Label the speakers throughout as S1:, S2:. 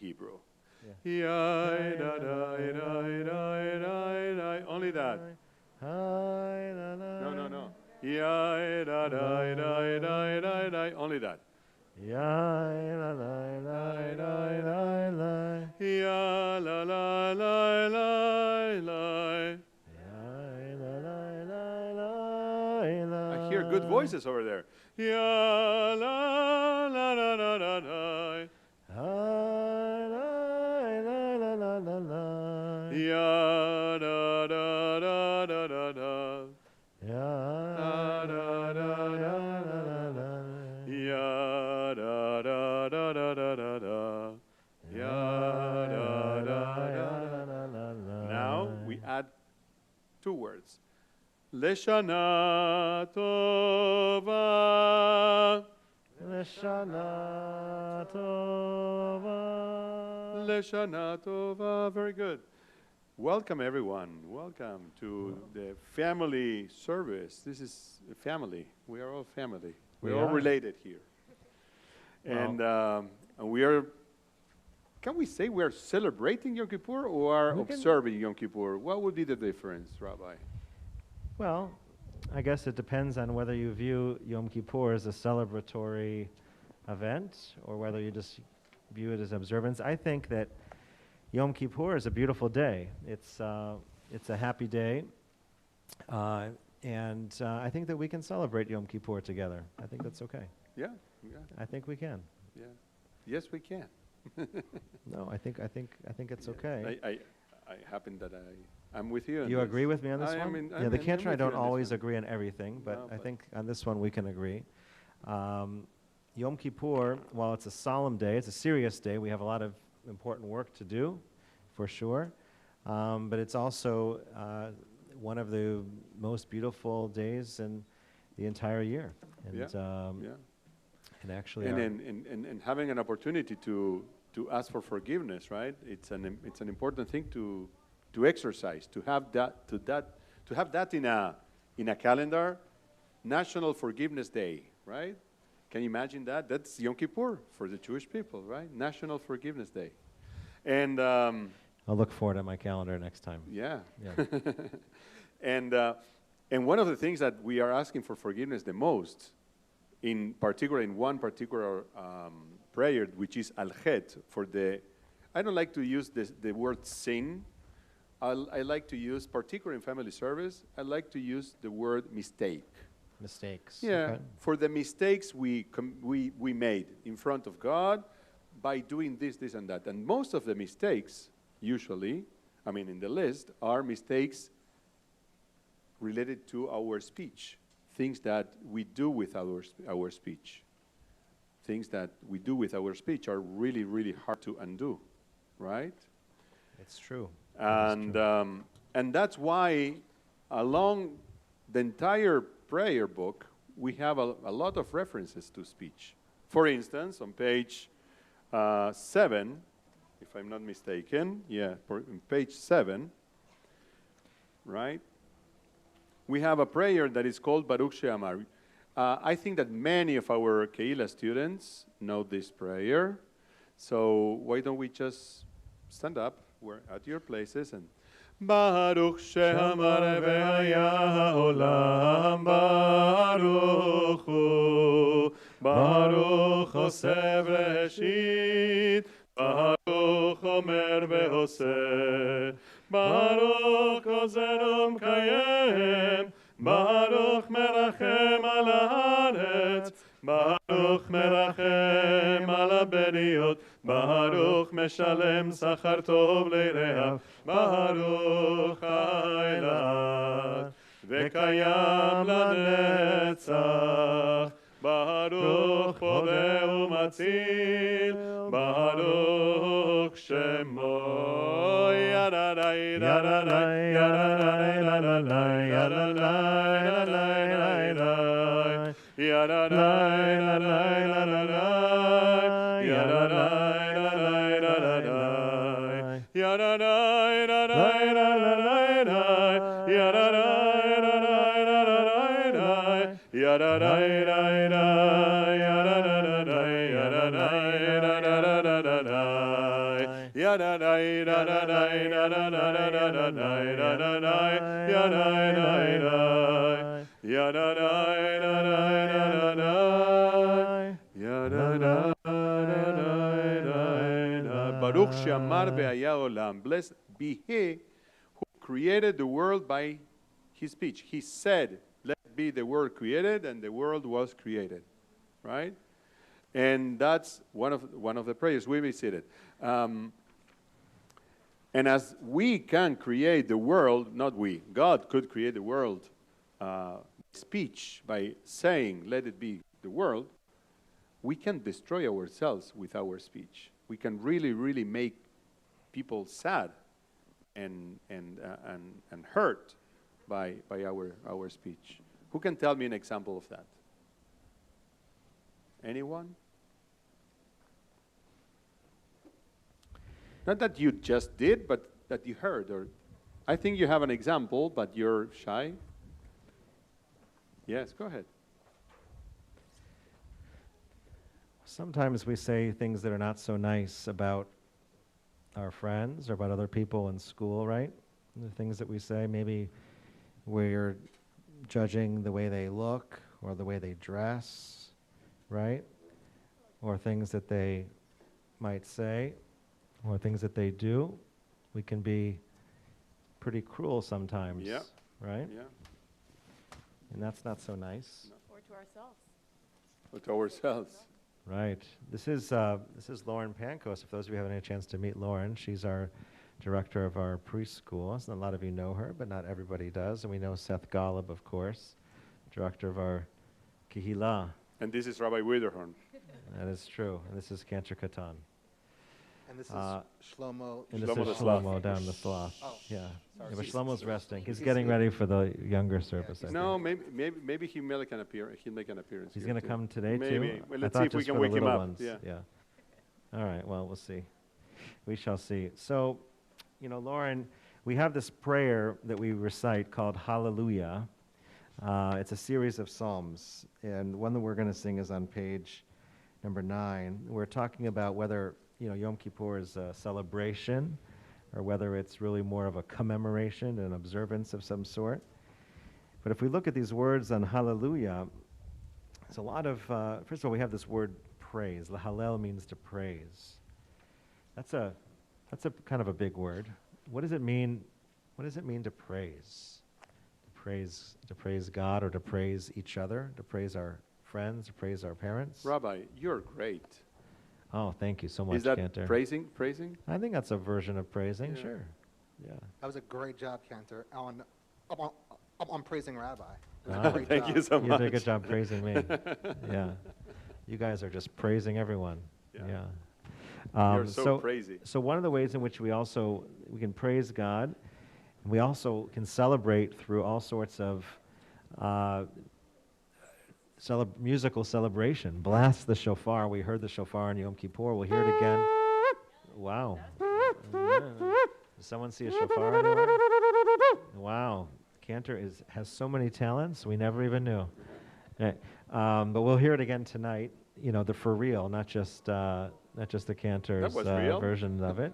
S1: Hebrew.
S2: Yeah.
S1: Only that. No. Only that. I hear good voices over there. Now we add two words. Leshana tova.
S2: Leshana tova.
S1: Leshana tova. Very good. Welcome, everyone. Welcome to the family service. This is a family. We are all family. We're all related here. And we are, can we say we are celebrating Yom Kippur or observing Yom Kippur? What would be the difference, Rabbi?
S2: Well, I guess it depends on whether you view Yom Kippur as a celebratory event or whether you just view it as observance. I think that Yom Kippur is a beautiful day. It's a happy day, and I think that we can celebrate Yom Kippur together. I think that's okay.
S1: Yeah.
S2: I think we can.
S1: Yeah. Yes, we can.
S2: No, I think it's okay.
S1: I happen that I'm with you.
S2: You agree with me on this one?
S1: Yeah,
S2: the Cantor and I don't always agree on everything, but I think on this one we can agree. Yom Kippur, while it's a solemn day, it's a serious day. We have a lot of important work to do, for sure. But it's also one of the most beautiful days in the entire year. And, and actually,
S1: and having an opportunity to ask for forgiveness, right? It's an important thing to exercise, to have that in a calendar. National Forgiveness Day, right? Can you imagine that? That's Yom Kippur for the Jewish people, right? National Forgiveness Day. And
S2: I'll look for it on my calendar next time.
S1: Yeah. And one of the things that we are asking for forgiveness the most, in particular in one particular prayer, which is Al-Chet, for the, I don't like to use the word sin. I like to use, particularly in family service, I like to use the word mistake.
S2: Mistakes.
S1: Yeah,
S2: okay.
S1: For the mistakes we made in front of God by doing this, and that. And most of the mistakes, usually, I mean in the list, are mistakes related to our speech, things that we do with our speech. Things that we do with our speech are really, really hard to undo, right?
S2: It's true.
S1: And that's why along the entire prayer book, we have a lot of references to speech. For instance, on page 7, if I'm not mistaken, on page 7, right, we have a prayer that is called Baruch She'amar. I think that many of our Keilah students know this prayer, so why don't we just stand up, we're at your places, and Baruch she'amar ve'haya ha'olam Baruch hu Baruch oseh v'heshit Baruch omer ve'oseh Baruch ozer umkayem Baruch merachem al haaretz Baruch merachem al haberiyot Baruch meshalem sachar tov leirehav Baruch ha'elad ve'kayam lanetzach Baruch podeh umatzil Baruch shemo Yadadai Yadadai Yadadai Yadadai Yadadai Yadadai Yadadai Baruch she'amar ve'haya olam. Blessed be he who created the world by his speech. He said, let be the world created, and the world was created. Right? And that's one of the prayers we visited. And as we can create the world, not we, God could create the world speech by saying, let it be the world, we can destroy ourselves with our speech. We can really, really make people sad and hurt by our speech. Who can tell me an example of that? Anyone? Not that you just did, but that you heard. Or I think you have an example, but you're shy. Yes, go ahead.
S2: Sometimes we say things that are not so nice about our friends or about other people in school, right? The things that we say, maybe we're judging the way they look or the way they dress, right? Or things that they might say or things that they do. We can be pretty cruel sometimes, right?
S1: Yeah.
S2: And that's not so nice.
S3: Or to ourselves.
S1: Or to ourselves.
S2: Right. This is Lauren Pankos. If those of you haven't had a chance to meet Lauren, she's our director of our preschool. So a lot of you know her, but not everybody does. And we know Seth Golub, of course, director of our Kihila.
S1: And this is Rabbi Wiederhorn.
S2: That is true. And this is Cantor Katan.
S4: And this is Shlomo.
S2: And this
S1: Shlomo
S2: is
S1: the Sloth.
S2: Shlomo down the sloth.
S4: Oh,
S2: Yeah.
S4: sorry.
S2: Yeah, but Shlomo's resting. He's
S4: he's
S2: getting
S4: asleep.
S2: ready for the younger service. I
S1: No,
S2: think.
S1: maybe he'll make an appearance. He'll make an appearance.
S2: He's
S1: here
S2: going to
S1: too.
S2: come today
S1: Maybe.
S2: too.
S1: Well,
S2: I
S1: let's
S2: thought
S1: see if we
S2: just
S1: can
S2: for the
S1: wake him
S2: little
S1: up.
S2: ones.
S1: Yeah.
S2: All right. Well, we'll see. We shall see. So, Lauren, we have this prayer that we recite called Hallelujah. It's a series of psalms, and one that we're going to sing is on page number 9. We're talking about whether Yom Kippur is a celebration or whether it's really more of a commemoration, an observance of some sort. But if we look at these words on Hallelujah, it's a lot of, first of all, we have this word praise. Hallel means to praise. That's a kind of a big word. What does it mean? What does it mean to praise? To praise God, or to praise each other, to praise our friends, to praise our parents?
S1: Rabbi, you're great.
S2: Oh, thank you so much,
S1: Is that
S2: Cantor.
S1: praising?
S2: I think that's a version of praising,
S1: Yeah.
S2: sure. Yeah.
S4: That was a great job, Cantor, on praising Rabbi. It was
S2: Ah.
S4: a great
S1: Thank
S4: job.
S1: you so
S2: You
S1: much.
S2: did a good job praising me. Yeah. You guys are just praising everyone.
S1: Yeah.
S2: Yeah.
S1: You're so crazy.
S2: So one of the ways in which we can praise God, we also can celebrate through all sorts of musical celebration. Blast the shofar. We heard the shofar in Yom Kippur. We'll hear it again. Wow. Does someone see a shofar anywhere? Wow. Cantor has so many talents we never even knew. Okay. But we'll hear it again tonight. The for real, not just the Cantor's version of it.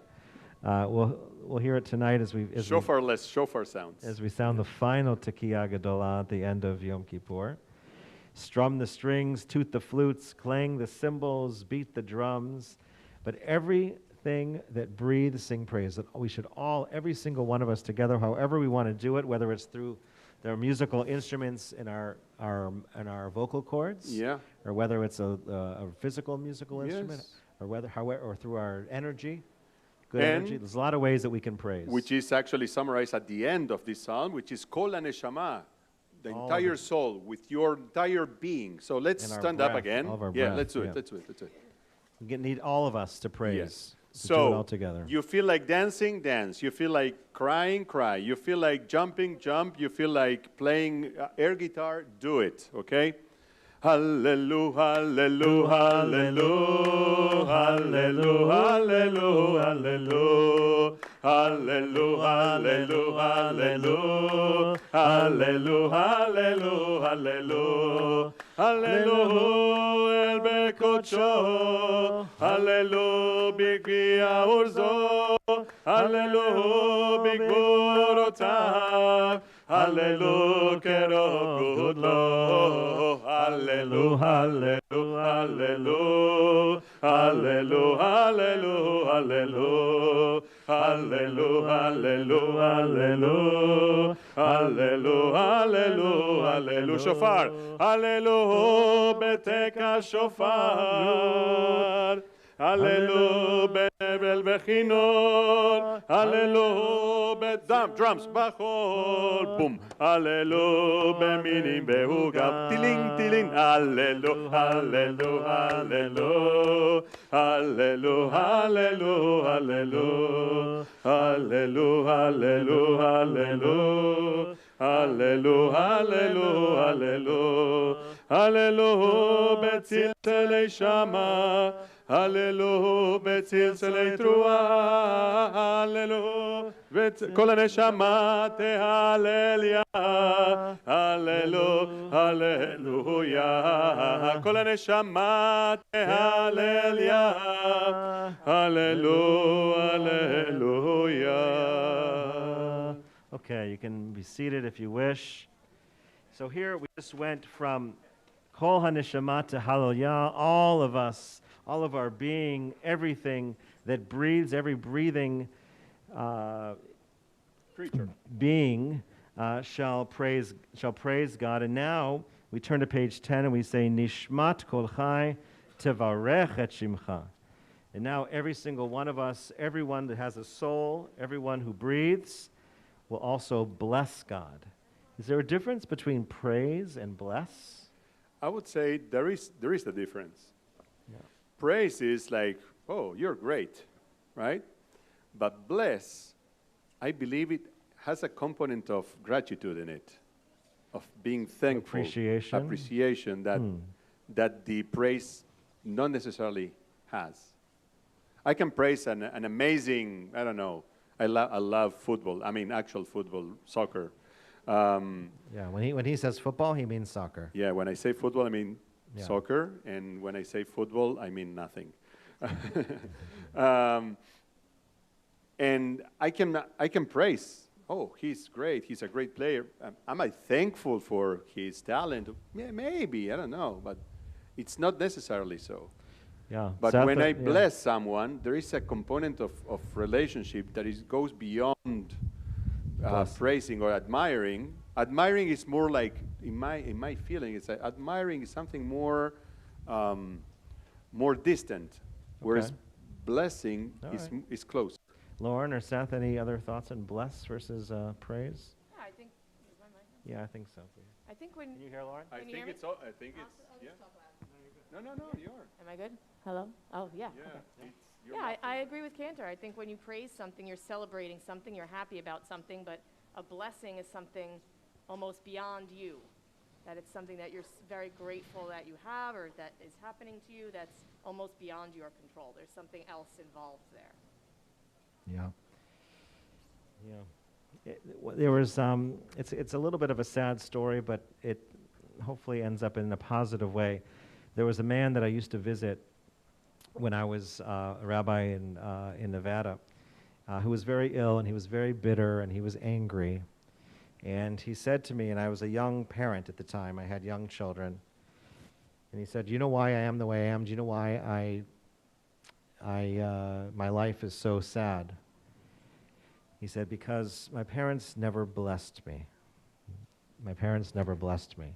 S2: We'll hear it tonight as
S1: Shofar-less shofar sounds.
S2: as we sound the final Tekiah Gedolah at the end of Yom Kippur. Strum the strings, toot the flutes, clang the cymbals, beat the drums. But everything that breathes, sing praise. That we should every single one of us together, however we want to do it, whether it's through their musical instruments in our vocal cords, or whether it's a physical musical instrument, or through our energy, energy. There's a lot of ways that we can praise.
S1: Which is actually summarized at the end of this psalm, which is Kol HaNeshama, the entire soul, with your entire being. So let's stand up again. Let's do it. Let's do it.
S2: We need all of us to praise.
S1: Yes.
S2: To do it all
S1: So
S2: together.
S1: you feel like dancing, dance. You feel like crying, cry. You feel like jumping, jump. You feel like playing air guitar, do it. Okay? Hallelujah, hallelujah, hallelujah, hallelujah, hallelujah, hallelujah, hallelujah, hallelujah, hallelujah, hallelujah, hallelujah, בקודשו, הללו בגביע עוזו, הללו בגבורותיו, הללו כרוב גודלו, הללו, הללו, הללו, הללו, הללו, הללו, הללו, הללו, הללו, הללו, הללו, הללו, שופר, הללו בתקע שופר, הללו בבל וכינור, הללו בדרמס בחול, בום, הללו במינים בעוגב, טילין טילין, הללו, הללו, הללו, הללו, הללו, הללו, הללו, הללו, הללו, הללו, הללו, הללו, הללו בצלצלי שמה, הללו בצלצלי תרועה, הללו כל הנשמה תהלליה, הללו, הללויה, כל הנשמה תהלליה, הללו, הללויה.
S2: Okay, you can be seated if you wish. So here we just went from Kol HaNeshama to Hallelujah, all of us, all of our being, everything that breathes, every breathing
S1: Creature.
S2: being shall praise God. And now we turn to page 10 and we say, Nishmat Kol Chai Tevarech Et Shimcha. And now every single one of us, everyone that has a soul, everyone who breathes, will also bless God. Is there a difference between praise and bless?
S1: I would say there is a difference.
S2: Yeah.
S1: Praise is like, oh, you're great, right? But bless, I believe it has a component of gratitude in it, of being thankful. Appreciation that the praise not necessarily has. I can praise an amazing, I don't know, I love football. I mean, actual football, soccer.
S2: Yeah, when he says football, he means soccer.
S1: Yeah, when I say football, I mean soccer, and when I say football, I mean nothing. And I can praise. Oh, he's great. He's a great player. Am I thankful for his talent? Yeah, maybe. I don't know, but it's not necessarily so.
S2: Yeah.
S1: But when I bless someone, there is a component of relationship that goes beyond praising or admiring. Admiring is more like, in my feeling, it's admiring is something more distant, whereas blessing is close.
S2: Lauren or Seth, any other thoughts on bless versus praise?
S3: Yeah, I think. Is my mic on?
S2: Yeah, I think so.
S3: I think when.
S2: Can you hear Lauren?
S3: Can you hear me?
S1: I think it's yeah. No, you are.
S3: Am I good? Hello? Oh, yeah.
S1: Yeah.
S3: Okay. I agree with Cantor. I think when you praise something, you're celebrating something, you're happy about something, but a blessing is something almost beyond you. That it's something that you're very grateful that you have or that is happening to you that's almost beyond your control. There's something else involved there.
S2: Yeah. There was, it's a little bit of a sad story, but it hopefully ends up in a positive way. There was a man that I used to visit when I was a rabbi in Nevada, who was very ill, and he was very bitter, and he was angry. And he said to me, and I was a young parent at the time, I had young children, and he said, "Do you know why I am the way I am? Do you know why my life is so sad?" He said, "Because my parents never blessed me. My parents never blessed me."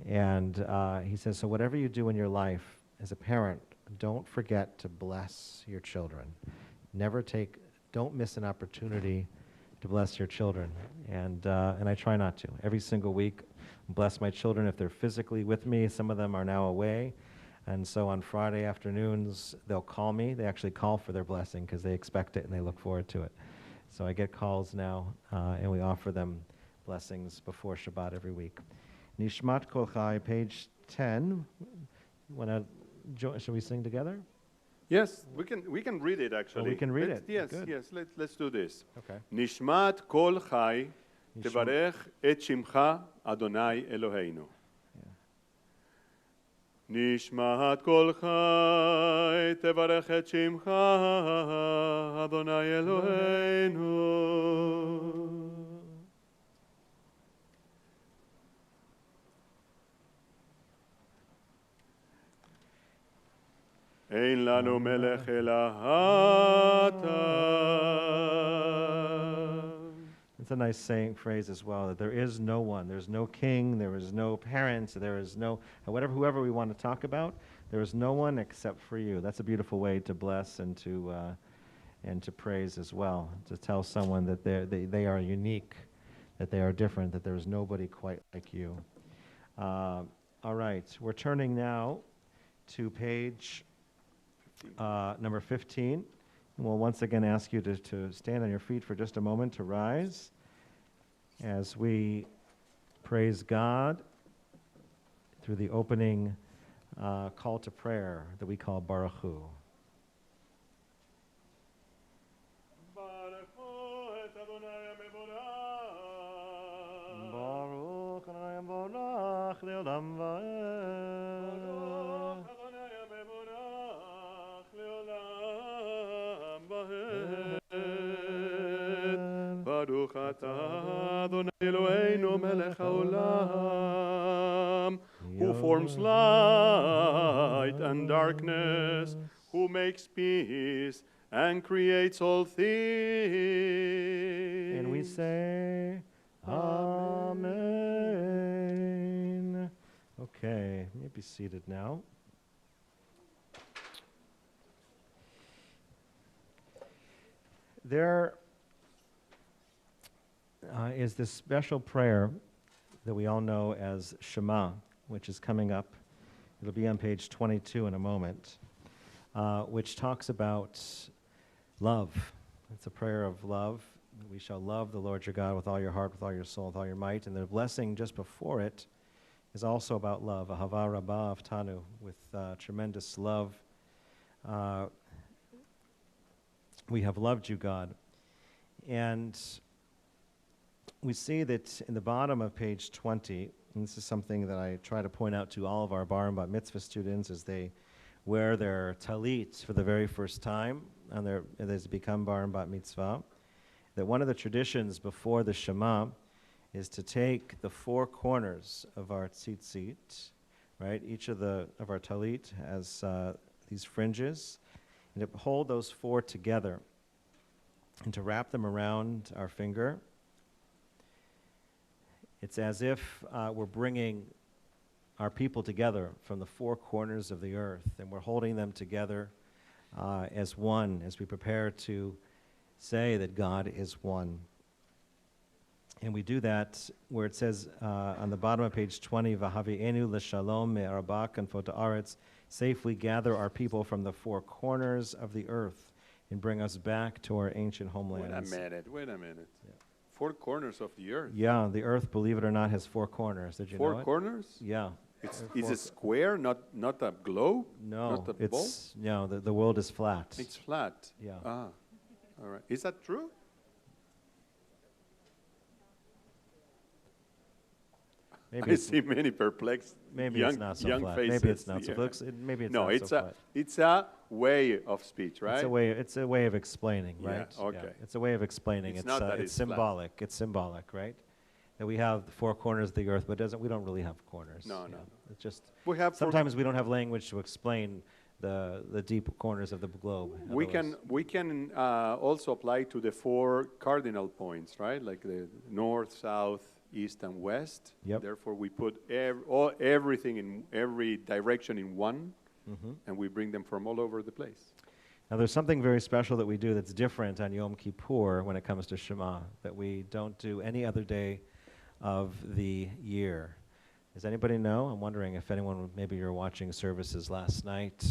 S2: And he says, so whatever you do in your life as a parent, don't forget to bless your children. Don't miss an opportunity to bless your children. And I try not to. Every single week, bless my children if they're physically with me. Some of them are now away. And so on Friday afternoons, they'll call me. They actually call for their blessing because they expect it and they look forward to it. So I get calls now, and we offer them blessings before Shabbat every week. Nishmat Kol Chai, page 10. Shall we sing together?
S1: Yes, we can read it actually.
S2: Oh, we can read it.
S1: Yes,
S2: Good.
S1: yes. Let's do this.
S2: Okay.
S1: Nishmat Kol Chai, Tevarech Et Shimcha Adonai Eloheinu. נשמעת כל חי, תברך את שמך, אדוני אלוהינו. אין לנו מלך אלא אתה.
S2: It's a nice saying phrase as well, that there is no one, there's no king, there is no parents, there is no, whoever we want to talk about, there is no one except for you. That's a beautiful way to bless and to praise as well, to tell someone that they are unique, that they are different, that there is nobody quite like you. All right, we're turning now to page number 15. And we'll once again ask you to stand on your feet for just a moment, to rise, as we praise God through the opening call to prayer that we call Baruch. Baruch Adonai Mevorach le'olam va'ed.
S1: Baruch atah Adonai Eloheinu melech haolam, who forms light and darkness, who makes peace and creates all things.
S2: And we say, Amen. Okay, you may be seated now. There is this special prayer that we all know as Shema, which is coming up. It'll be on page 22 in a moment, which talks about love. It's a prayer of love. We shall love the Lord your God with all your heart, with all your soul, with all your might. And the blessing just before it is also about love, ahava rabbah avtanu, with tremendous love. We have loved you, God. And we see that in the bottom of page 20, and this is something that I try to point out to all of our bar and bat mitzvah students as they wear their talit for the very first time, and as they become bar and bat mitzvah, that one of the traditions before the Shema is to take the four corners of our tzitzit, right? Each of our talit has these fringes, and to hold those four together and to wrap them around our finger. It's as if we're bringing our people together from the four corners of the earth, and we're holding them together as one, as we prepare to say that God is one. And we do that where it says on the bottom of page 20, V'havi'enu l'shalom me'arba kanfot ha'aretz, safely gather our people from the four corners of the earth and bring us back to our ancient homelands.
S1: Wait a minute. Yeah. Four corners of the earth.
S2: Yeah, the earth, believe it or not, has four corners. Did you know it?
S1: Four corners?
S2: Yeah.
S1: Is it square, not a globe?
S2: No,
S1: not a ball?
S2: No, the world is flat.
S1: It's flat.
S2: Yeah.
S1: Ah, all right. Is that true?
S2: Maybe
S1: I see many perplexed
S2: maybe
S1: young,
S2: it's not so
S1: young
S2: flat.
S1: faces.
S2: Maybe it's not so flat. Maybe it's
S1: no,
S2: not
S1: it's
S2: so flat.
S1: It's a way of speech, right?
S2: It's a way of explaining, right?
S1: Yeah, okay.
S2: Yeah. It's a way of explaining.
S1: It's not that
S2: it's symbolic.
S1: Flat.
S2: It's symbolic, right? That we have the four corners of the earth, but we don't really have corners.
S1: No.
S2: It's just sometimes we don't have language to explain the deep corners of the globe.
S1: We can also apply to the four cardinal points, right? Like the north, south, east, and west.
S2: Yep.
S1: Therefore, we put everything in every direction in one, and we bring them from all over the place.
S2: Now, there's something very special that we do that's different on Yom Kippur when it comes to Shema that we don't do any other day of the year. Does anybody know? I'm wondering if maybe you're watching services last night,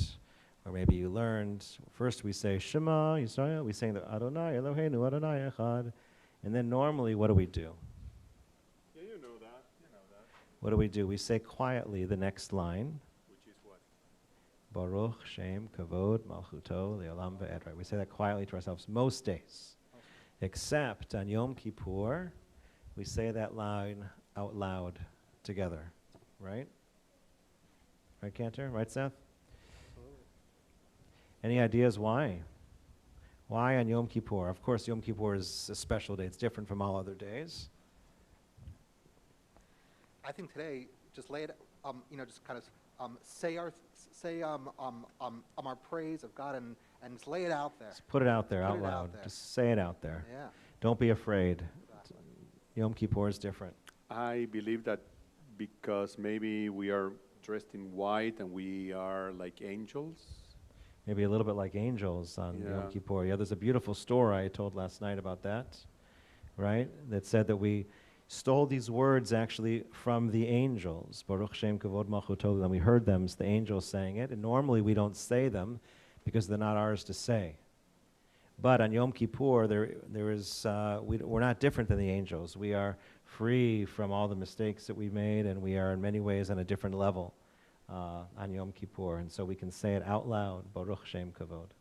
S2: or maybe you learned. First we say Shema Yisrael, we sing the Adonai Eloheinu Adonai Echad, and then normally what do we do?
S1: Yeah, you know that.
S2: What do we do? We say quietly the next line.
S1: Which is what?
S2: Baruch Shem Kavod Malchuto Leolam Va'ed. Right? We say that quietly to ourselves most days, except on Yom Kippur, we say that line out loud together, right? Right, Cantor? Right, Seth? Any ideas why? Why on Yom Kippur? Of course, Yom Kippur is a special day. It's different from all other days.
S4: I think today, just lay it, just kind of say our praise of God and just lay it out there.
S2: Just put it out there,
S4: Put
S2: out
S4: it out
S2: loud.
S4: there.
S2: Just say it out there.
S4: Yeah.
S2: Don't be afraid.
S4: Exactly.
S2: Yom Kippur is different.
S1: I believe that because maybe we are dressed in white and we are like angels.
S2: Maybe a little bit like angels on
S1: Yeah.
S2: Yom Kippur. Yeah, there's a beautiful story I told last night about that, right? That said that we stole these words actually from the angels. Baruch Shem Kavod Malchuto, and we heard them, the angels saying it, and normally we don't say them because they're not ours to say. But on Yom Kippur, we're not different than the angels. We are free from all the mistakes that we made, and we are in many ways on a different level on Yom Kippur. And so we can say it out loud, Baruch Shem Kavod.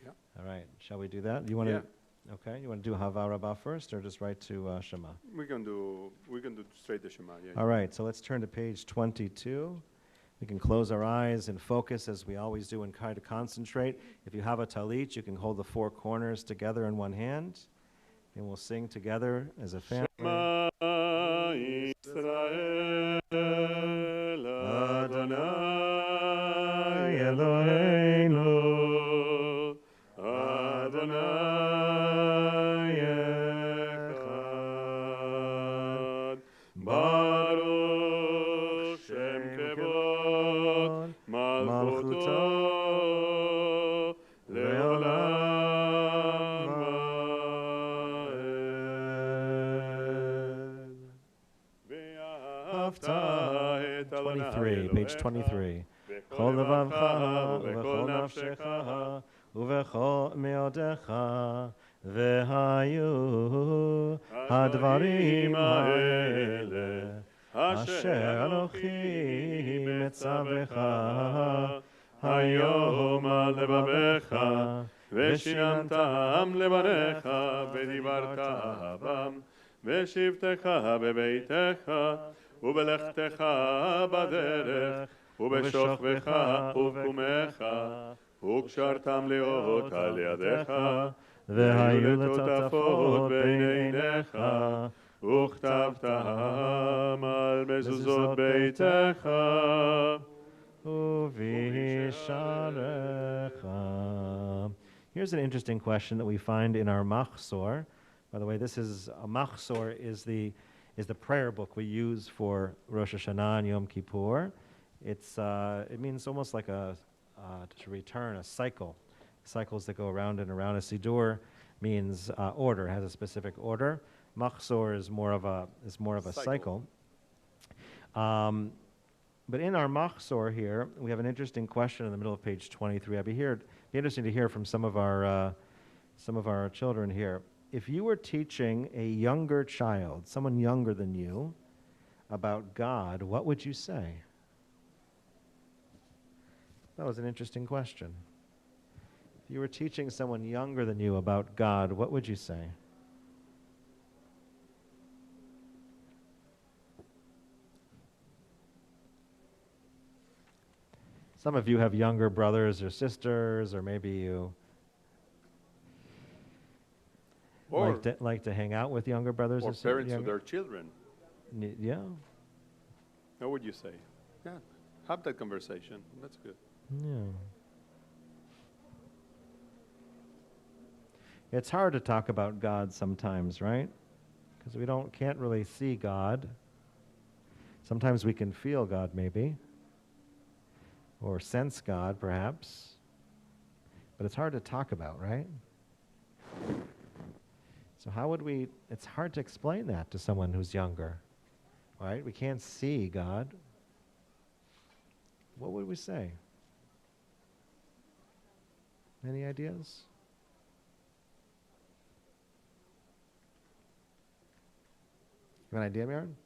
S1: Yeah.
S2: All right, shall we do that? You want to?
S1: Yeah.
S2: Okay, you want to do Hava Rabbah first, or just right to Shema?
S1: We can do straight the Shema. Yeah.
S2: All right, so let's turn to page 22. We can close our eyes and focus as we always do and try to concentrate. If you have a talit, you can hold the four corners together in one hand, and we'll sing together as a family.
S1: Shema Yisrael Adonai Eloheinu Adonai Echad Baruch Shem Kevod Malchuto Leolam Va'ed
S2: 23, page 23. Chol levavcha v'chol nafshecha uvechol meodecha v'hayu hadvarim ha'ele asher anochi metzavecha hayom al levavecha v'shinantam levanecha v'divarta bam v'shivtecha bebeitecha ובלכתך בדרך, ובשוכבך ובקומך, וקשרתם להיות על ידיך, והיו לטוטפות בין עיניך, וכתבתם על מזוזות ביתך, ובשעריך. Here's an interesting question that we find in our machzor. By the way, this is a machzor is the prayer book we use for Rosh Hashanah and Yom Kippur. It means almost like to return, a cycle. Cycles that go around and around. A Siddur means order, has a specific order. Machzor is more of a cycle. But in our machzor here, we have an interesting question in the middle of page 23. It'd be interesting to hear from some of our children here. If you were teaching a younger child, someone younger than you, about God, what would you say? That was an interesting question. If you were teaching someone younger than you about God, what would you say? Some of you have younger brothers or sisters, or maybe you like to hang out with younger brothers
S1: or
S2: sisters.
S1: parents of their children.
S2: Yeah.
S1: What would you say? Yeah, have that conversation. That's good.
S2: Yeah. It's hard to talk about God sometimes, right? Because we can't really see God. Sometimes we can feel God, maybe, or sense God, perhaps. But it's hard to talk about, right? So it's hard to explain that to someone who's younger, right? We can't see God. What would we say? Any ideas? You have an idea, Maren?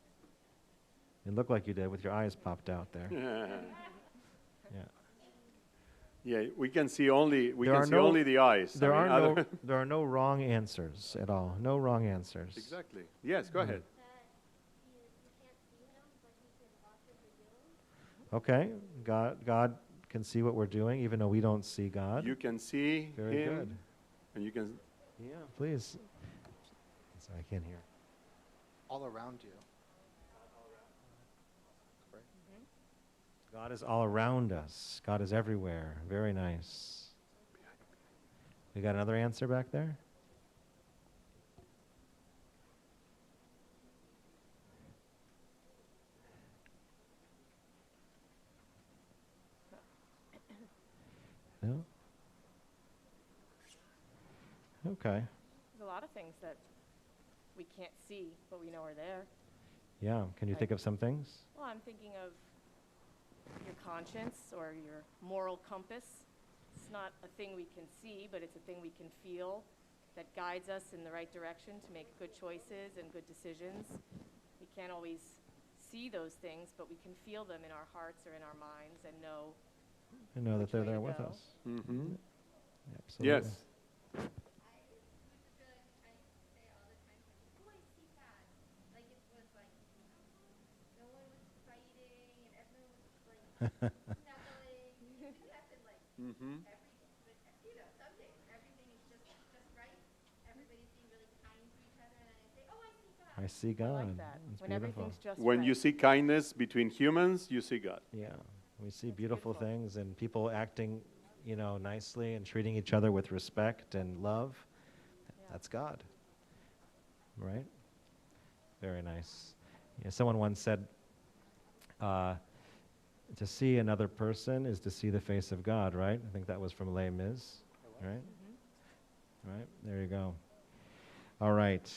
S2: It looked like you did with your eyes popped out there. Yeah.
S1: Yeah, we can see only the eyes.
S2: There are no wrong answers at all. No wrong answers.
S1: Exactly. Yes, go ahead.
S2: Okay. God can see what we're doing, even though we don't see God.
S1: You can see
S2: Very
S1: him,
S2: good.
S1: and you can.
S2: Yeah, please. Sorry, I can't hear.
S4: All around you.
S2: God is all around us. God is everywhere. Very nice. We got another answer back there? No? Okay.
S3: There's a lot of things that we can't see, but we know are there.
S2: Yeah. Can you think of some things?
S3: Well, I'm thinking of your conscience or your moral compass. It's not a thing we can see, but it's a thing we can feel that guides us in the right direction to make good choices and good decisions. We can't always see those things, but we can feel them in our hearts or in our minds and know.
S2: I know that
S3: which
S2: they're
S3: way to
S2: there with
S3: go.
S2: us.
S1: Mm-hmm.
S2: Absolutely.
S1: Yes. Mm-hmm.
S2: I see
S3: I
S2: God.
S3: like that.
S2: It's
S3: When
S2: beautiful.
S3: everything's just
S1: When
S3: right.
S1: you see kindness between humans, you see God.
S2: Yeah, we see
S3: That's
S2: beautiful
S3: beautiful.
S2: things and people acting, nicely and treating each other with respect and love.
S3: Yeah.
S2: That's God, right? Very nice. Yeah, someone once said, to see another person is to see the face of God, right? I think that was from Les Mis, right?
S3: Mm-hmm.
S2: Right, there you go. All right.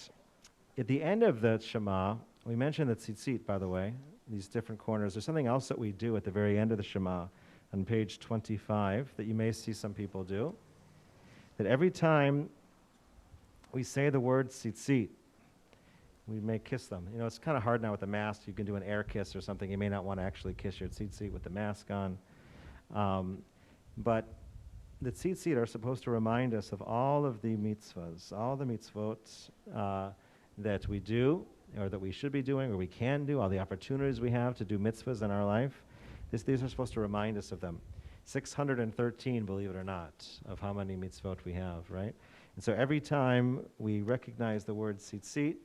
S2: At the end of the Shema, we mentioned the tzitzit, by the way, these different corners. There's something else that we do at the very end of the Shema on page 25 that you may see some people do. That every time we say the word tzitzit, we may kiss them. It's kind of hard now with the mask. You can do an air kiss or something. You may not want to actually kiss your tzitzit with the mask on. But the tzitzit are supposed to remind us of all of the mitzvahs, all the mitzvot that we do, or that we should be doing, or we can do, all the opportunities we have to do mitzvahs in our life. These are supposed to remind us of them. 613, believe it or not, of how many mitzvot we have, right? And so every time we recognize the word tzitzit,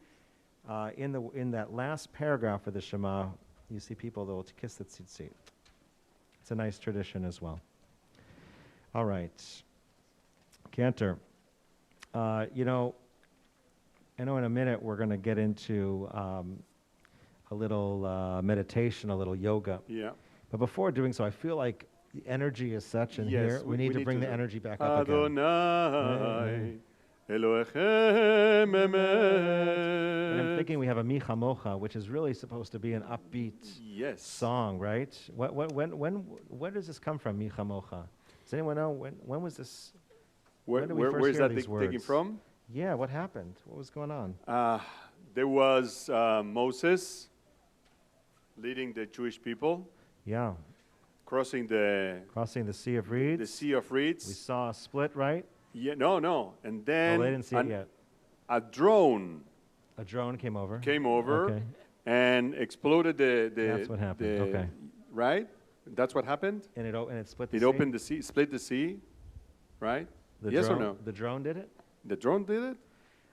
S2: in that last paragraph of the Shema, you see people that will kiss the tzitzit. It's a nice tradition as well. All right. Cantor, I know in a minute we're going to get into a little meditation, a little yoga.
S1: Yeah.
S2: But before doing so, I feel like the energy is such in
S1: Yes,
S2: here. We need to bring the energy back up again.
S1: Adonai, Elohechem
S2: And I'm
S1: emet.
S2: thinking we have a Micha Mocha, which is really supposed to be an upbeat
S1: Yes.
S2: song, right? Where does this come from, Micha Mocha? Does anyone know when was this? when did we first
S1: Where's
S2: hear
S1: that
S2: these
S1: taken
S2: words?
S1: from?
S2: Yeah, what happened? What was going on?
S1: There was Moses leading the Jewish people,
S2: Yeah,
S1: crossing the
S2: crossing the Sea of Reeds.
S1: Sea of Reeds.
S2: We saw a split, right?
S1: Yeah, no. And then
S2: Oh, they didn't see it yet.
S1: a drone
S2: A drone came over.
S1: came over
S2: Okay.
S1: and exploded the
S2: That's what happened, okay.
S1: Right? That's what happened?
S2: And it split the
S1: It
S2: sea?
S1: opened the sea, split the sea, right?
S2: The
S1: Yes or
S2: drone,
S1: no?
S2: The drone did it?
S1: The drone did it?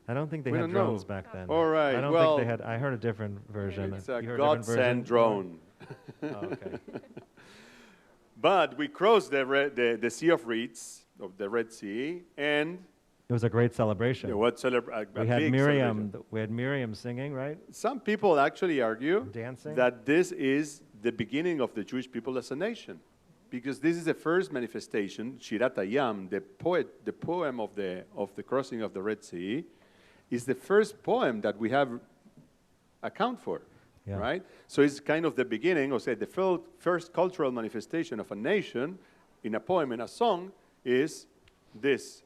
S2: I don't think they
S1: We
S2: had
S1: don't know.
S2: drones back then.
S1: All right,
S2: I don't
S1: well,
S2: think they had. I heard a different version.
S1: It's a
S2: You heard a different version?
S1: God-sent drone.
S2: Oh, okay.
S1: But we crossed the Sea of Reeds, of the Red Sea, and
S2: It was a great celebration.
S1: we
S2: We had Miriam. We had Miriam singing, right?
S1: Some people actually argue
S2: Dancing?
S1: that this is the beginning of the Jewish people as a nation, because this is the first manifestation. Shirat Hayam, the poem of the crossing of the Red Sea, is the first poem that we have account for,
S2: Yeah.
S1: right? So it's kind of the beginning, or say the first cultural manifestation of a nation in a poem, in a song, is this.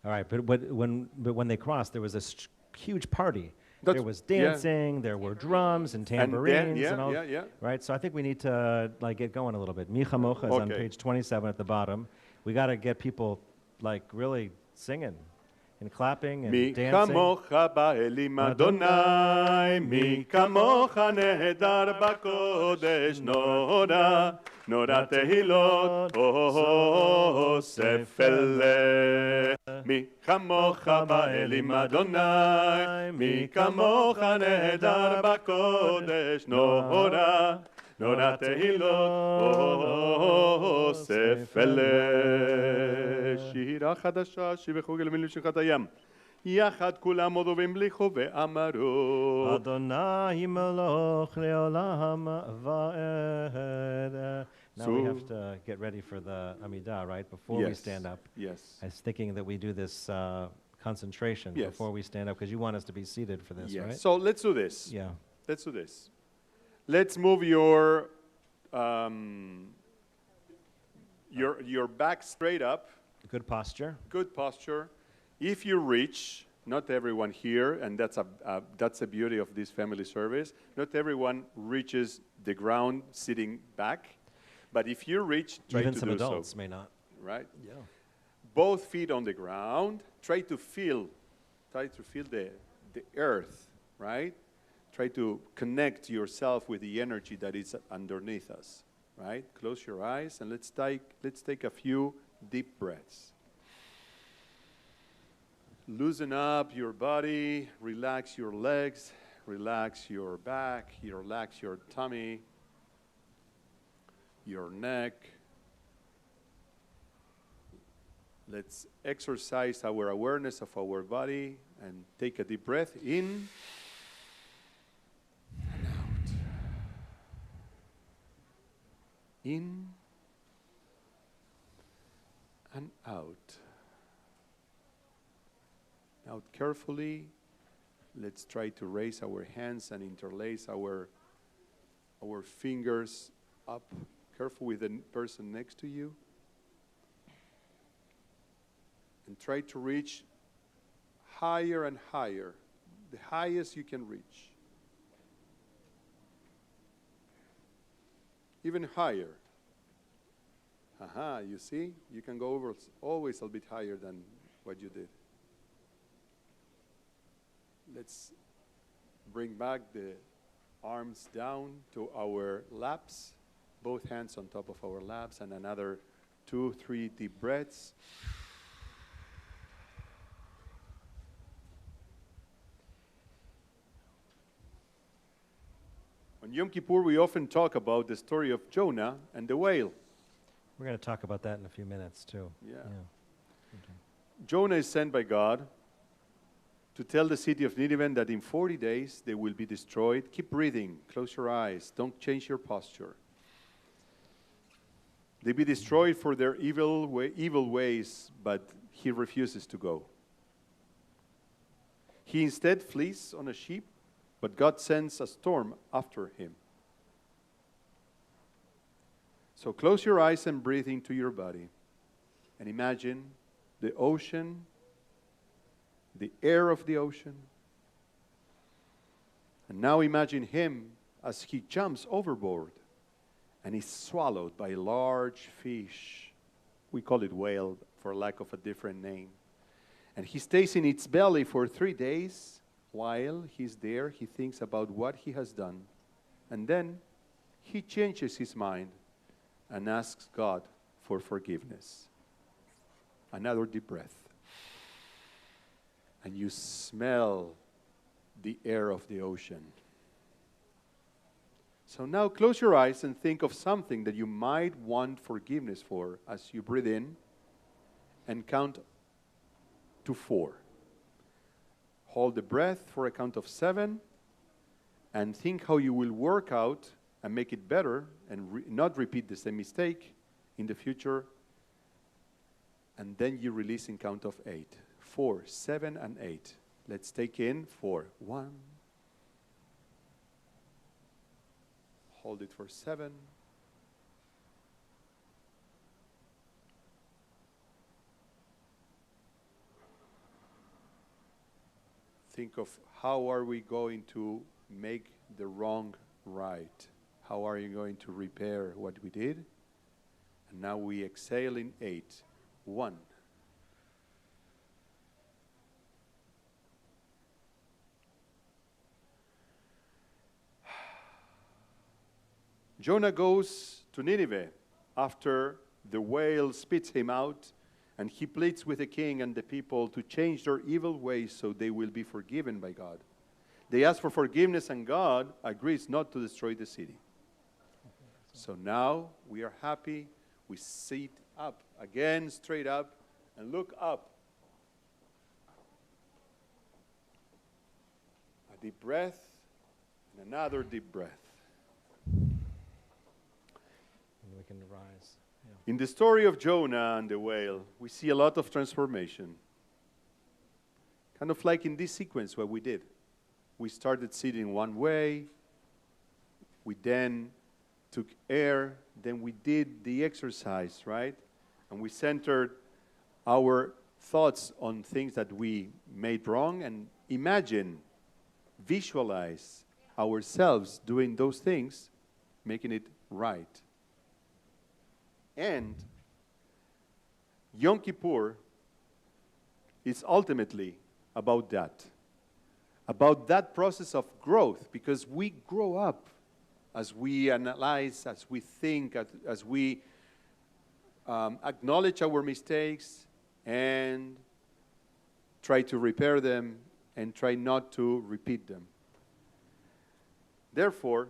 S2: All right, but when they crossed, there was this huge party.
S1: That's-
S2: There was
S1: yeah.
S2: dancing, there were drums and
S1: And then-
S2: tambourines
S1: yeah,
S2: and all.
S1: yeah.
S2: Right, so I think we need to get going a little bit. Micha Mocha is on
S1: Okay.
S2: page 27 at the bottom. We got to get people really singing in clapping and
S1: Mi
S2: dancing.
S1: kamocha ba'elim Adonai, mi kamocha nehedar b'kodesh nora, nora tehilot osef eleh. Mi kamocha ba'elim Adonai, mi kamocha nehedar b'kodesh nora, nora tehilot osef eleh. שירה חדשה שיבחו גלמים לשכת הים. יחד כולם עודובים בליחו ואמרו
S2: Adonai Meloch Leolam Va'ed. Now we have to get ready for the Amidah, right? Before we stand up.
S1: Yes.
S2: I was thinking that we do this concentration before we stand up, because you want us to be seated for this, right?
S1: So let's do this.
S2: Yeah.
S1: Let's do this. Let's move your back straight up.
S2: Good posture.
S1: Good posture. If you reach, not everyone here, and that's the beauty of this family service, not everyone reaches the ground sitting back, but if you reach, try
S2: Even
S1: to
S2: some
S1: do
S2: adults
S1: so.
S2: may not.
S1: Right?
S2: Yeah.
S1: Both feet on the ground. Try to feel the earth, right? Try to connect yourself with the energy that is underneath us, right? Close your eyes and let's take a few deep breaths. Loosen up your body, relax your legs, relax your back, relax your tummy, your neck. Let's exercise our awareness of our body and take a deep breath in and out. In and out. Now carefully, let's try to raise our hands and interlace our fingers up. Careful with the person next to you. And try to reach higher and higher, the highest you can reach. Even higher. Aha, you see? You can go over always a bit higher than what you did. Let's bring back the arms down to our laps, both hands on top of our laps, and another 2-3 deep breaths. On Yom Kippur, we often talk about the story of Jonah and the whale.
S2: We're going to talk about that in a few minutes, too.
S1: Yeah.
S2: Okay.
S1: Jonah is sent by God to tell the city of Nineveh that in 40 days they will be destroyed. Keep breathing. Close your eyes. Don't change your posture. They be destroyed for their evil ways, but he refuses to go. He instead flees on a sheep, but God sends a storm after him. So close your eyes and breathe into your body. And imagine the ocean, the air of the ocean. And now imagine him as he jumps overboard and is swallowed by a large fish. We call it whale for lack of a different name. And he stays in its belly for 3 days. While he's there, he thinks about what he has done. And then he changes his mind and asks God for forgiveness. Another deep breath. And you smell the air of the ocean. So now close your eyes and think of something that you might want forgiveness for as you breathe in and count to 4. Hold the breath for a count of 7 and think how you will work out and make it better and not repeat the same mistake in the future. And then you release in count of 8. 4, 7, and 8. Let's take in 4. 1. Hold it for 7. Think of how are we going to make the wrong right? How are you going to repair what we did? And now we exhale in 8. 1. Jonah goes to Nineveh after the whale spits him out, and he pleads with the king and the people to change their evil ways so they will be forgiven by God. They ask for forgiveness, and God agrees not to destroy the city. So now we are happy. We sit up again, straight up, and look up. A deep breath and another deep breath.
S2: And we can rise. Yeah.
S1: In the story of Jonah and the whale, we see a lot of transformation. Kind of like in this sequence what we did. We started sitting one way. We then took air. Then we did the exercise, right? And we centered our thoughts on things that we made wrong, and imagine, visualize ourselves doing those things, making it right. And Yom Kippur is ultimately about that process of growth, because we grow up as we analyze, as we think, as we acknowledge our mistakes and try to repair them and try not to repeat them. Therefore,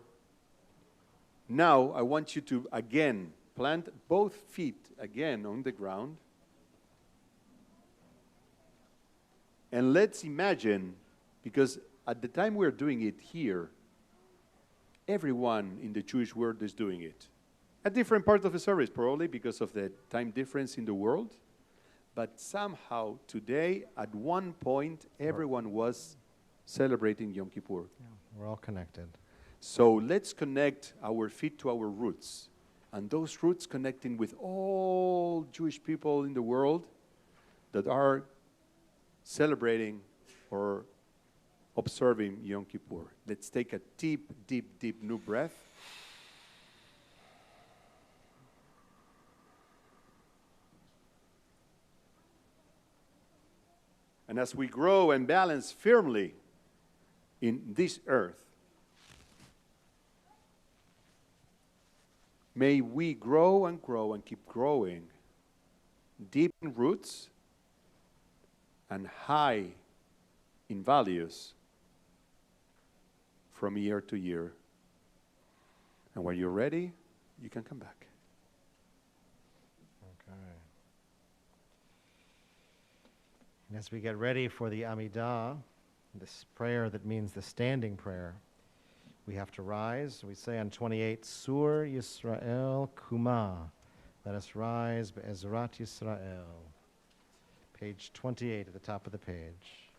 S1: now I want you to again plant both feet again on the ground. And let's imagine, because at the time we're doing it here, everyone in the Jewish world is doing it. At different parts of the service, probably because of the time difference in the world. But somehow today, at one point, everyone was celebrating Yom Kippur.
S2: Yeah, we're all connected.
S1: So let's connect our feet to our roots. And those roots connecting with all Jewish people in the world that are celebrating or observing Yom Kippur. Let's take a deep, deep, deep new breath. And as we grow and balance firmly in this earth, may we grow and grow and keep growing, deep in roots and high in values from year to year. And when you're ready, you can come back.
S2: Okay. And as we get ready for the Amidah, this prayer that means the standing prayer, we have to rise. We say on 28, Sur Yisrael Kuma. Let us rise, Be'ezrat Yisrael. Page 28 at the top of the page.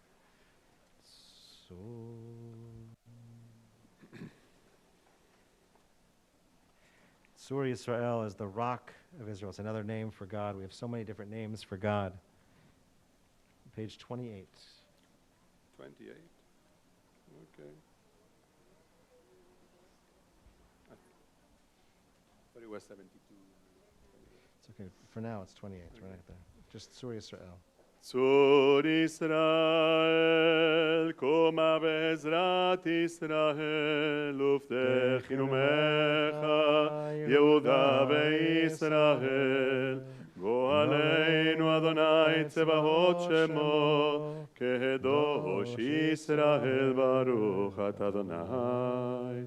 S2: Sur. Sur Yisrael is the rock of Israel. It's another name for God. We have so many different names for God. Page 28.
S1: 28. Okay. I thought it was 72.
S2: It's okay. For now, it's 28. It's right there. Just Sur Yisrael.
S1: Sur Israel, Koma Be'ezrat Israel, Ufdechinu Mecha, Yehuda Be'Israel, Go Aleinu Adonai Tzebahot Shemo, Kedosh Israel, Baruch At Adonai,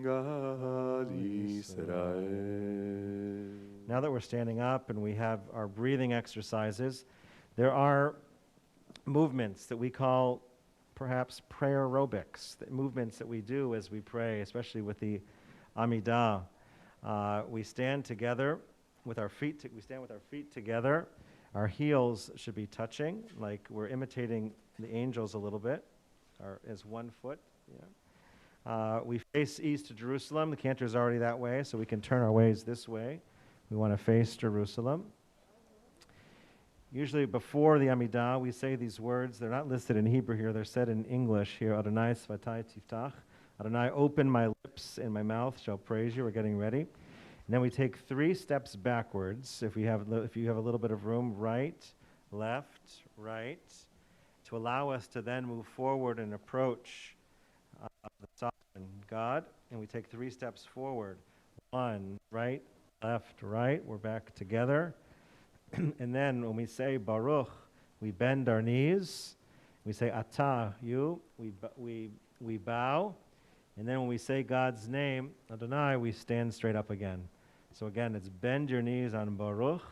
S1: Gad Israel.
S2: Now that we're standing up and we have our breathing exercises, there are movements that we call perhaps prayer aerobics, the movements that we do as we pray, especially with the Amidah. We stand together with our feet. We stand with our feet together. Our heels should be touching, like we're imitating the angels a little bit, as one foot. Yeah. We face east to Jerusalem. The cantor is already that way, so we can turn our ways this way. We want to face Jerusalem. Usually before the Amidah, we say these words. They're not listed in Hebrew here. They're said in English here. Adonai Svatai Tiftach. Adonai, open my lips and my mouth shall praise you. We're getting ready. And then we take 3 steps backwards. If you have a little bit of room, right, left, right, to allow us to then move forward and approach the sovereign God. And we take 3 steps forward. 1, right, left, right. We're back together. And then when we say Baruch, we bend our knees. We say Atah, you. We bow. And then when we say God's name, Adonai, we stand straight up again. So again, it's bend your knees on Baruch.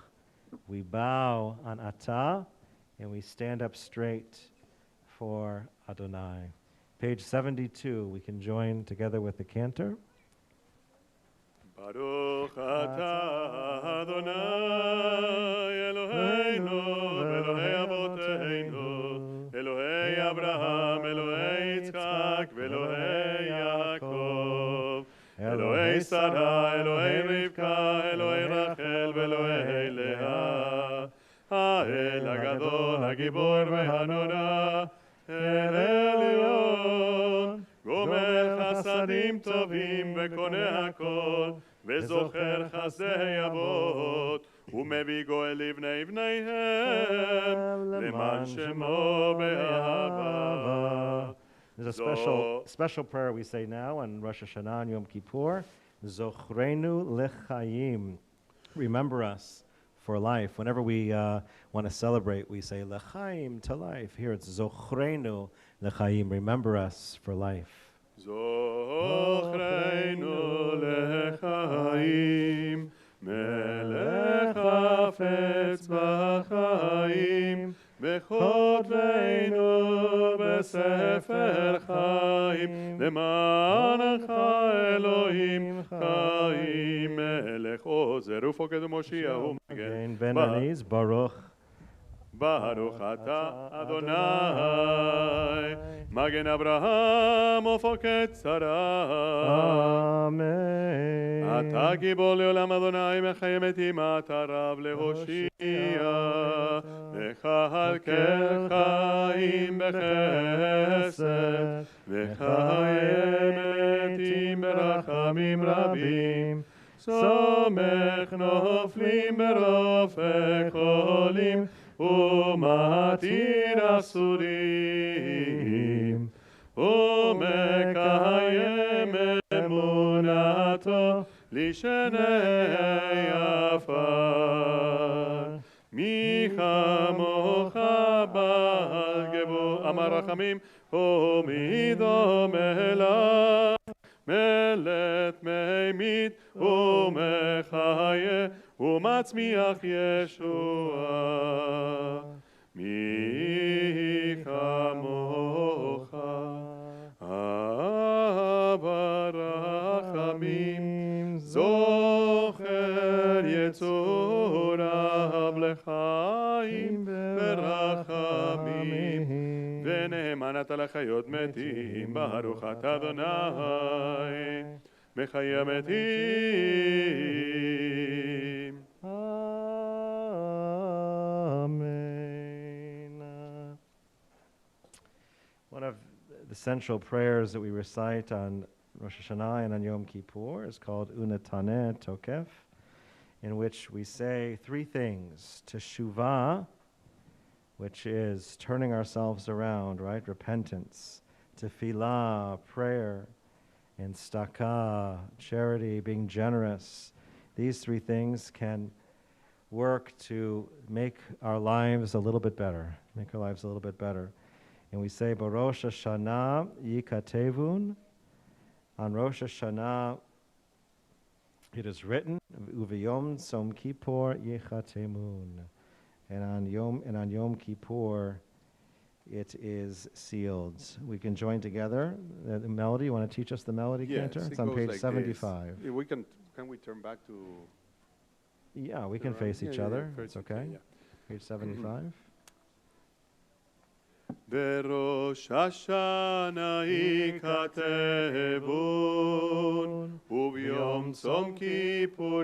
S2: We bow on Atah. And we stand up straight for Adonai. Page 72, we can join together with the cantor.
S1: Baruch atah Adonai Eloheinu Elohei Avoteinu Elohei Abraham Elohei Yitzchak Elohei Yaakov Elohei Sarah Elohei Rivka Elohei Rachel Elohei Leah Ha'el Hagadol Hagibor Vehanora El Elyon Gomer Chasadim Tovim Vekoneh Hakol וזוכר חסדי אבות, ומביא גואל לבני בניהם, למען שמו באהבה.
S2: There's a special prayer we say now on Rosh Hashanah and Yom Kippur. Zochrenu lechayim. Remember us for life. Whenever we want to celebrate, we say lechayim, to life. Here it's Zochrenu lechayim. Remember us for life.
S1: זוכרנו לחיים, מלך חפץ בחיים, בכותבנו בספר חיים, למענך אלוהים חיים, מלך עוזר ופוקד ומושיע ומגן.
S2: בן הניז, ברוך.
S1: ברוך אתה אדוני, מגן אברהם ופוקד שרה.
S2: אמן.
S1: אתה גיבור לעולם אדוני, מחיה מתים אתה רב להושיע. וכלכל חיים בחסד, וחיי מתים ברחמים רבים. סומך נופלים ברופק חולים, ומתיר אסורים, ומקיים אמונתו לשני עפר. מי כמוך בעל גבור, אמר רחמים, ומי דומה לה, מלט מימית ומחיה ומצמיח ישועה. מי כמוך אבא רחמים, זוכר יצוריו לחיים ברחמים, ונאמן אתה לחיות מתים. ברוך אתה אדוני מחיה מתים.
S2: Amen. One of the central prayers that we recite on Rosh Hashanah and on Yom Kippur is called Untitled Chapter, in which we say three things: teshuvah, which is turning ourselves around, right? Repentance. Tefillah, prayer. And tzedakah, charity, being generous. These three things can work to make our lives a little bit better, And we say, Barosh Hashanah yikatevun. On Rosh Hashanah, it is written, Uviyom Tzom Kippur yichatemun. And on Yom Kippur, it is sealed. We can join together. The melody, you want to teach us the melody, Cantor? It's on page 75.
S1: Can we turn back to...
S2: Yeah, we can face each other. It's okay. Page 75.
S1: בראש השנה יכתבון, וביום צום כיפור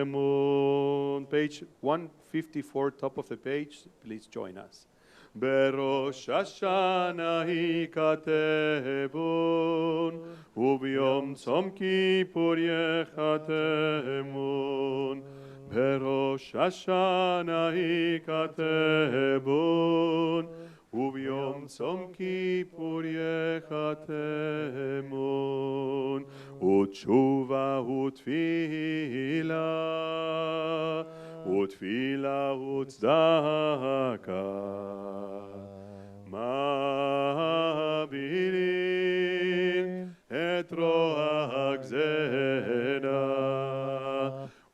S1: יחתמון. Page 154, top of the page. Please join us. בראש השנה יכתבון, וביום צום כיפור יחתמון. בראש השנה יכתבון, וביום צום כיפור יחתמון, ותשובה ותפילה וצדקה, מעבירים את רוע הגזרה,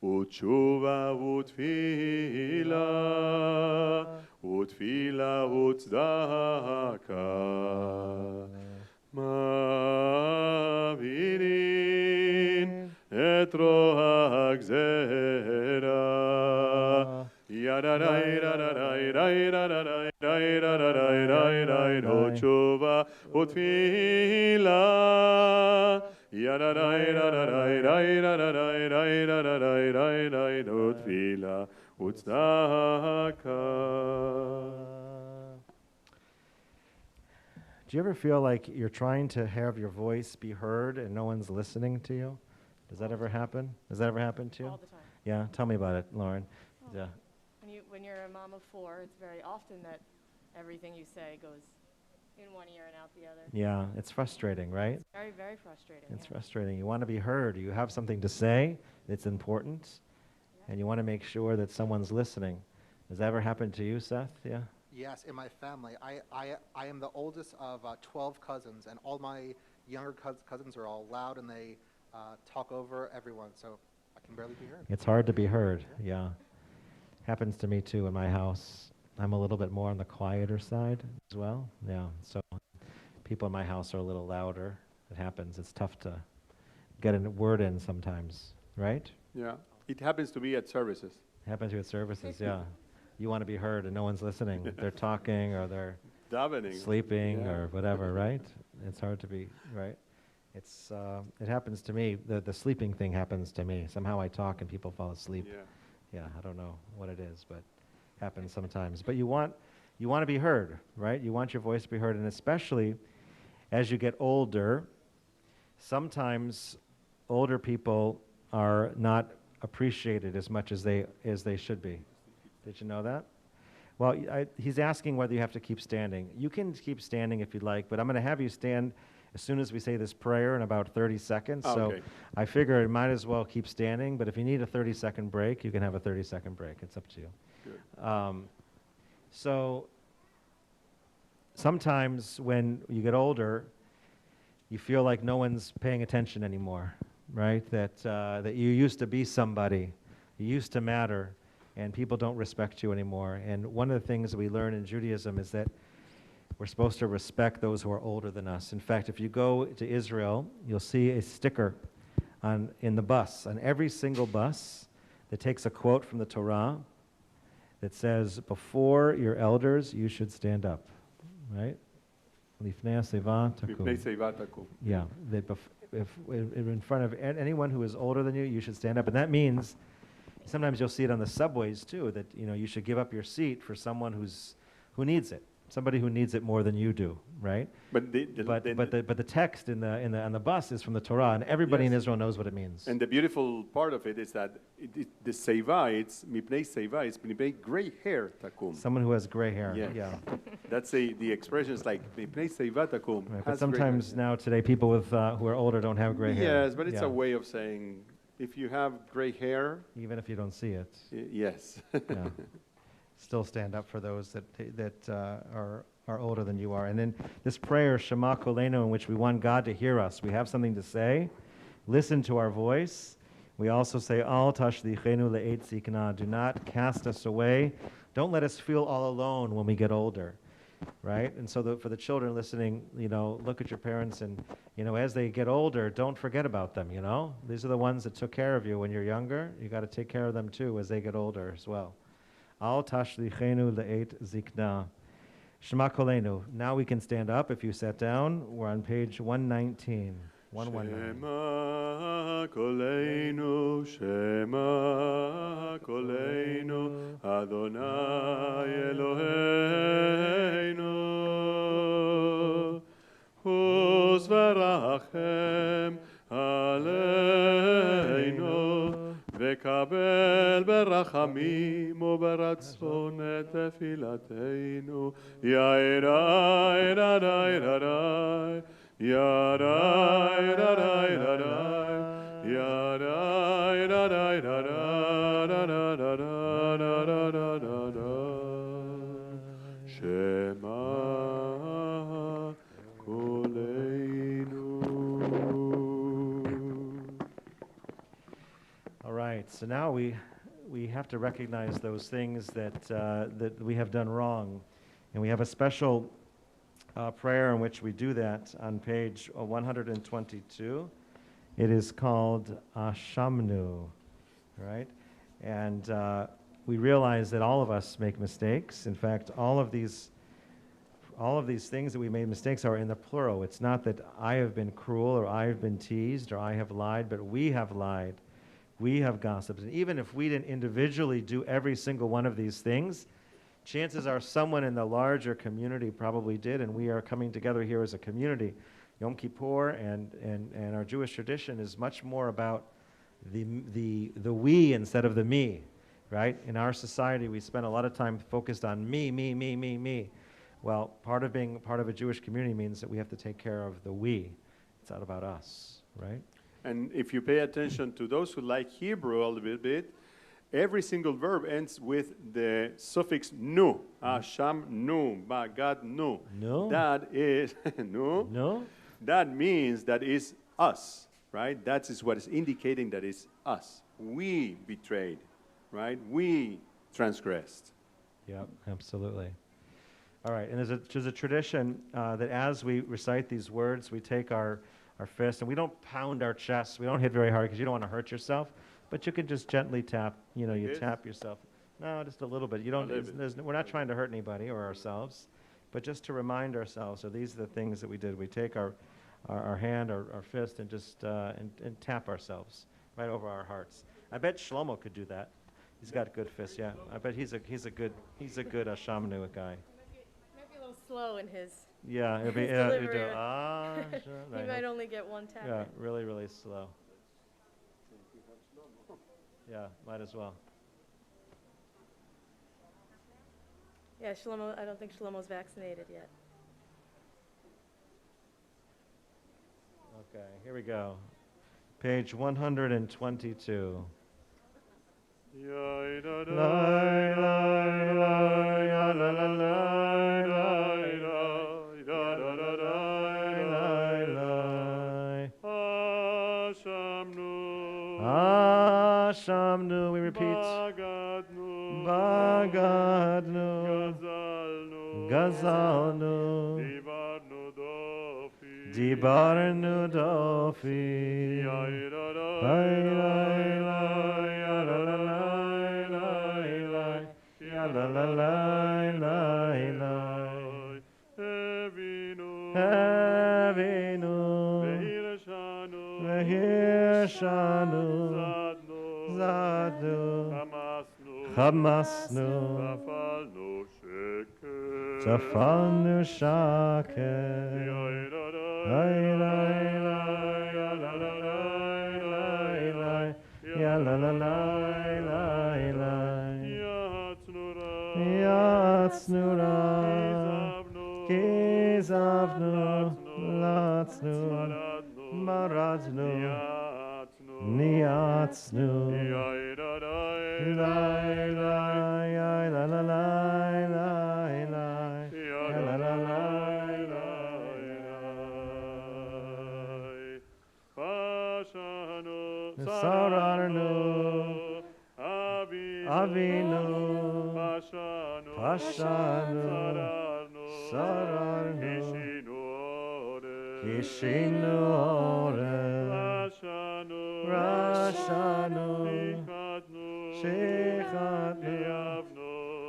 S1: ותשובה ותפילה וצדקה, מעבירים את רוע הגזרה. תשובה ותפילה, ותפילה וצדקה.
S2: Do you ever feel like you're trying to have your voice be heard and no one's listening to you? Does that ever happen? Does that ever happen to you?
S3: All the time.
S2: Yeah, tell me about it, Lauren.
S3: Oh.
S2: Yeah.
S3: When you're a mom of 4, it's very often that everything you say goes in one ear and out the other.
S2: Yeah, it's frustrating, right?
S3: It's very, very frustrating.
S2: It's frustrating. You want to be heard. You have something to say that's important, and you want to make sure that someone's listening. Does that ever happen to you, Seth? Yeah?
S4: Yes, in my family. I am the oldest of 12 cousins, and all my younger cousins are all loud, and they talk over everyone, so I can barely be heard.
S2: It's hard to be heard, yeah. Happens to me too in my house. I'm a little bit more on the quieter side as well, yeah. So people in my house are a little louder. It happens. It's tough to get a word in sometimes, right?
S1: Yeah, it happens to be at services.
S2: Happens to you at services, yeah. You want to be heard and no one's listening. They're talking or they're
S1: Davening.
S2: sleeping or whatever, right? It's hard to be, right? It happens to me. The sleeping thing happens to me. Somehow I talk and people fall asleep. Yeah, I don't know what it is, but happens sometimes. But you want to be heard, right? You want your voice to be heard, and especially as you get older, sometimes older people are not appreciated as much as they should be. Did you know that? Well, he's asking whether you have to keep standing. You can keep standing if you'd like, but I'm going to have you stand as soon as we say this prayer in about 30 seconds.
S1: Okay.
S2: So I figure it might as well keep standing, but if you need a 30-second break, you can have a 30-second break. It's up to you.
S1: Good.
S2: So sometimes when you get older, you feel like no one's paying attention anymore, right? That you used to be somebody, you used to matter, and people don't respect you anymore. And one of the things that we learn in Judaism is that we're supposed to respect those who are older than us. In fact, if you go to Israel, you'll see a sticker in the bus, on every single bus, that takes a quote from the Torah that says, before your elders, you should stand up, right? Lifnei seva takum.
S1: Mipnei seva takum.
S2: Yeah, that if in front of anyone who is older than you, you should stand up. And that means, sometimes you'll see it on the subways too, that you should give up your seat for someone who needs it. Somebody who needs it more than you do, right?
S1: But
S2: the text on the bus is from the Torah, and everybody in Israel knows what it means.
S1: And the beautiful part of it is that the seva, it's mipnei seva, it's mipnei gray hair takum.
S2: Someone who has gray hair.
S1: Yeah. That's the expression is like mipnei seva takum.
S2: Right, but sometimes now today people who are older don't have gray hair.
S1: Yes, but it's a way of saying if you have gray hair,
S2: even if you don't see it.
S1: Yes.
S2: Yeah. Still stand up for those that are older than you are. And then this prayer, Shema Kolenu, in which we want God to hear us. We have something to say. Listen to our voice. We also say, Al tashlichenu le'et zikna. Do not cast us away. Don't let us feel all alone when we get older. Right? And so for the children listening, look at your parents and, as they get older, don't forget about them, These are the ones that took care of you when you're younger. You got to take care of them too as they get older as well. Al tashlichenu le'et zikna. Shema Kolenu. Now we can stand up. If you sat down, we're on page 119. 119.
S1: Shema Kolenu, Shema Kolenu, Adonai Eloheinu, Huzvarachem aleinu, וקבל ברחמים וברצון את תפילתנו. יאירי ררי ררי, יאירי ררי ררי, יאירי ררי ררי, שמע קולנו.
S2: All right, so now we have to recognize those things that we have done wrong. And we have a special prayer in which we do that on page 122. It is called Ashamnu, right? And we realize that all of us make mistakes. In fact, all of these things that we made mistakes are in the plural. It's not that I have been cruel or I have been teased or I have lied, but we have lied. We have gossiped. And even if we didn't individually do every single one of these things, chances are someone in the larger community probably did, and we are coming together here as a community. Yom Kippur and our Jewish tradition is much more about the we instead of the me, right? In our society, we spend a lot of time focused on me. Well, part of being part of a Jewish community means that we have to take care of the we. It's not about us, right?
S1: And if you pay attention to those who like Hebrew a little bit, every single verb ends with the suffix nu. Asham nu, bagad nu.
S2: No.
S1: That is nu.
S2: No?
S1: That means that is us, right? That is what is indicating that is us. We betrayed, right? We transgressed.
S2: Yep, absolutely. All right, and there's a tradition that as we recite these words, we take our fist, and we don't pound our chest. We don't hit very hard because you don't want to hurt yourself, but you can just gently tap, you tap yourself. No, just a little bit. We're not trying to hurt anybody or ourselves, but just to remind ourselves, so these are the things that we did. We take our hand, our fist, and just and tap ourselves right over our hearts. I bet Shlomo could do that. He's got good fists, yeah. I bet he's a good Shamnu guy.
S3: Might be a little slow in his.
S2: Yeah, it'd be,
S3: His
S2: you
S3: delivery.
S2: do,
S3: He might only get one tap.
S2: yeah, really, really slow. Yeah, might as well.
S3: Yeah, Shlomo. I don't think Shlomo's vaccinated yet.
S2: Okay, here we go. Page 122. Ashamnu, we repeat. Bagadnu, Gazalnu, Dibarnu Dofi, Avinu, Vehirshanu, Zadnu, Hamasnu, Tafalnu Shaker, Yatsnura, Kizavnu, Latsnu, Maraznu, Niatsnu, Sararnu, Avinu, Pashanu, Sararnu, Kishinu Ore, Rashanu, Shechatnu,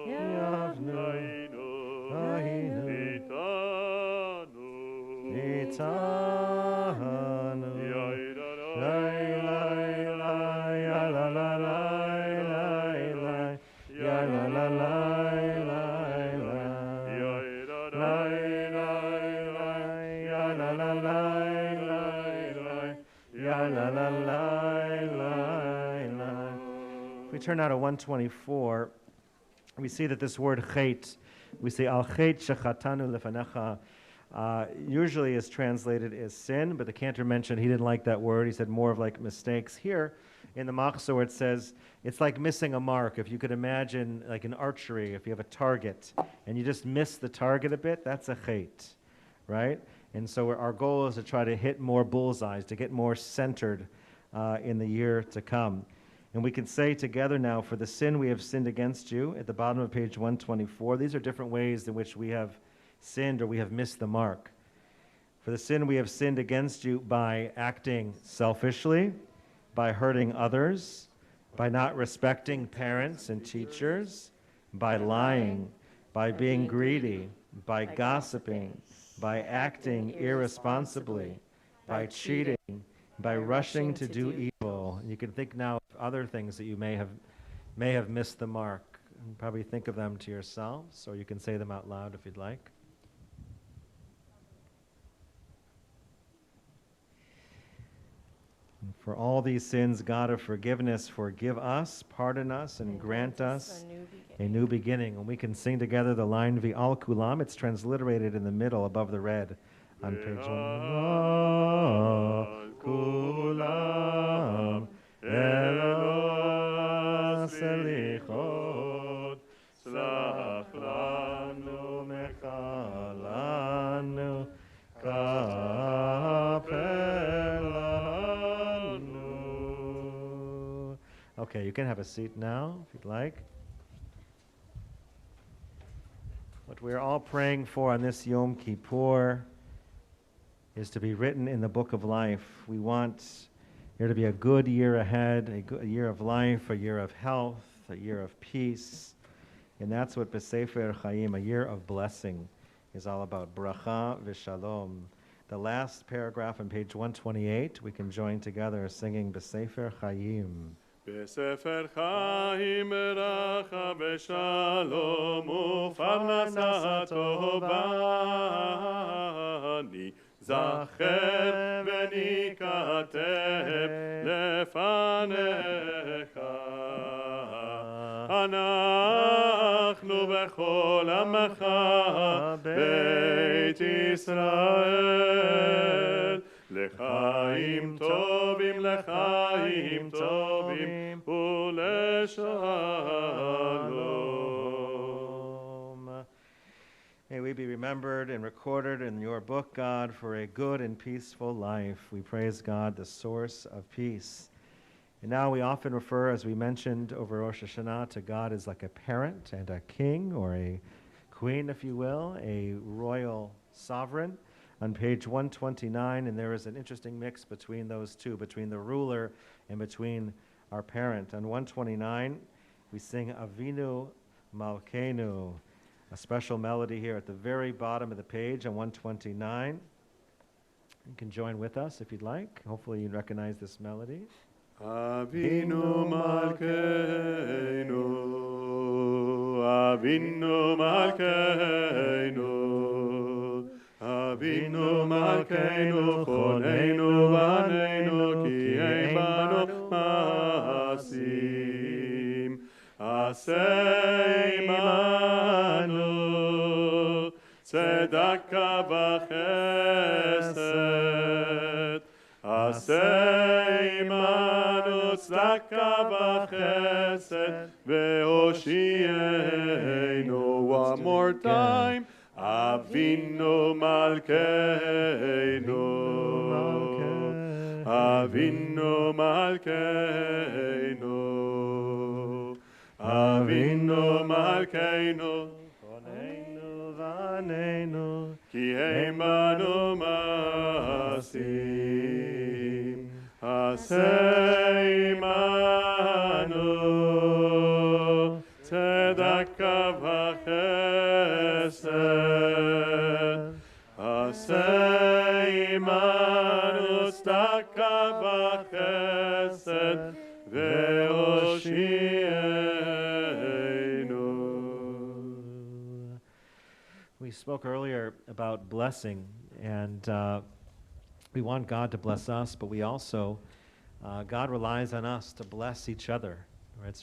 S2: Yavnu, Ahinu, Itanu, We turn now to 124. We see that this word chet, we say al chet shechatanu lefanecha, usually is translated as sin, but the cantor mentioned he didn't like that word. He said more of like mistakes. Here in the Machzor it says it's like missing a mark. If you could imagine like in archery, if you have a target and you just miss the target a bit, that's a chet, right? And so our goal is to try to hit more bullseyes, to get more centered in the year to come. And we can say together now, for the sin we have sinned against you, at the bottom of page 124, these are different ways in which we have sinned or we have missed the mark. For the sin we have sinned against you by acting selfishly, by hurting others, by not respecting parents and teachers, by lying, by being greedy, by gossiping, by acting irresponsibly, by cheating, by rushing to do evil. And you can think now of other things that you may have missed the mark. And probably think of them to yourselves, or you can say them out loud if you'd like. And for all these sins, God of forgiveness, forgive us, pardon us, and grant us a new beginning. And we can sing together the line V'al Kulam. It's transliterated in the middle above the red on page 1. Kulam Elo Selichot Slach Lanu Mechalanu Kapelanu. Okay, you can have a seat now if you'd like. What we're all praying for on this Yom Kippur is to be written in the book of life. We want there to be a good year ahead, a year of life, a year of health, a year of peace. And that's what B'Sefer Chaim, a year of blessing, is all about. Bracha v'shalom. The last paragraph on page 128, we can join together singing B'Sefer Chaim.
S1: בספר חיים ברכה ושלום ופרנסה טובה ניזכר וניכתב לפניך אנחנו וכל עמך בית ישראל לחיים טובים, לחיים טובים ולשלום.
S2: May we be remembered and recorded in your book, God, for a good and peaceful life. We praise God, the source of peace. And now we often refer, as we mentioned over Rosh Hashanah, to God as like a parent and a king or a queen, if you will, a royal sovereign. On page 129, and there is an interesting mix between those two, between the ruler and between our parent. On 129, we sing Avinu Malkeinu, a special melody here at the very bottom of the page on 129. You can join with us if you'd like. Hopefully you recognize this melody.
S1: Avinu Malkeinu, Avinu Malkeinu, Avinu Malkeinu, Choneinu Baneinu, Ki Ein Banu Masim, Aseh Imanu, Tzedakah v'chesed, Aseh Imanu, Tzedakah v'chesed, ve'oshienu. One more time. Avinu Malkeinu, Avinu Malkeinu, Avinu Malkeinu, Choneinu Vaneinu, Ki Ein Banu Masim, Aseh Imanu, Tzedakah v'chesed, Aseh Imanu, Tzedakah v'chesed, ve'oshienu.
S2: We spoke earlier about blessing, and we want God to bless us, but we also, God relies on us to bless each other, Right?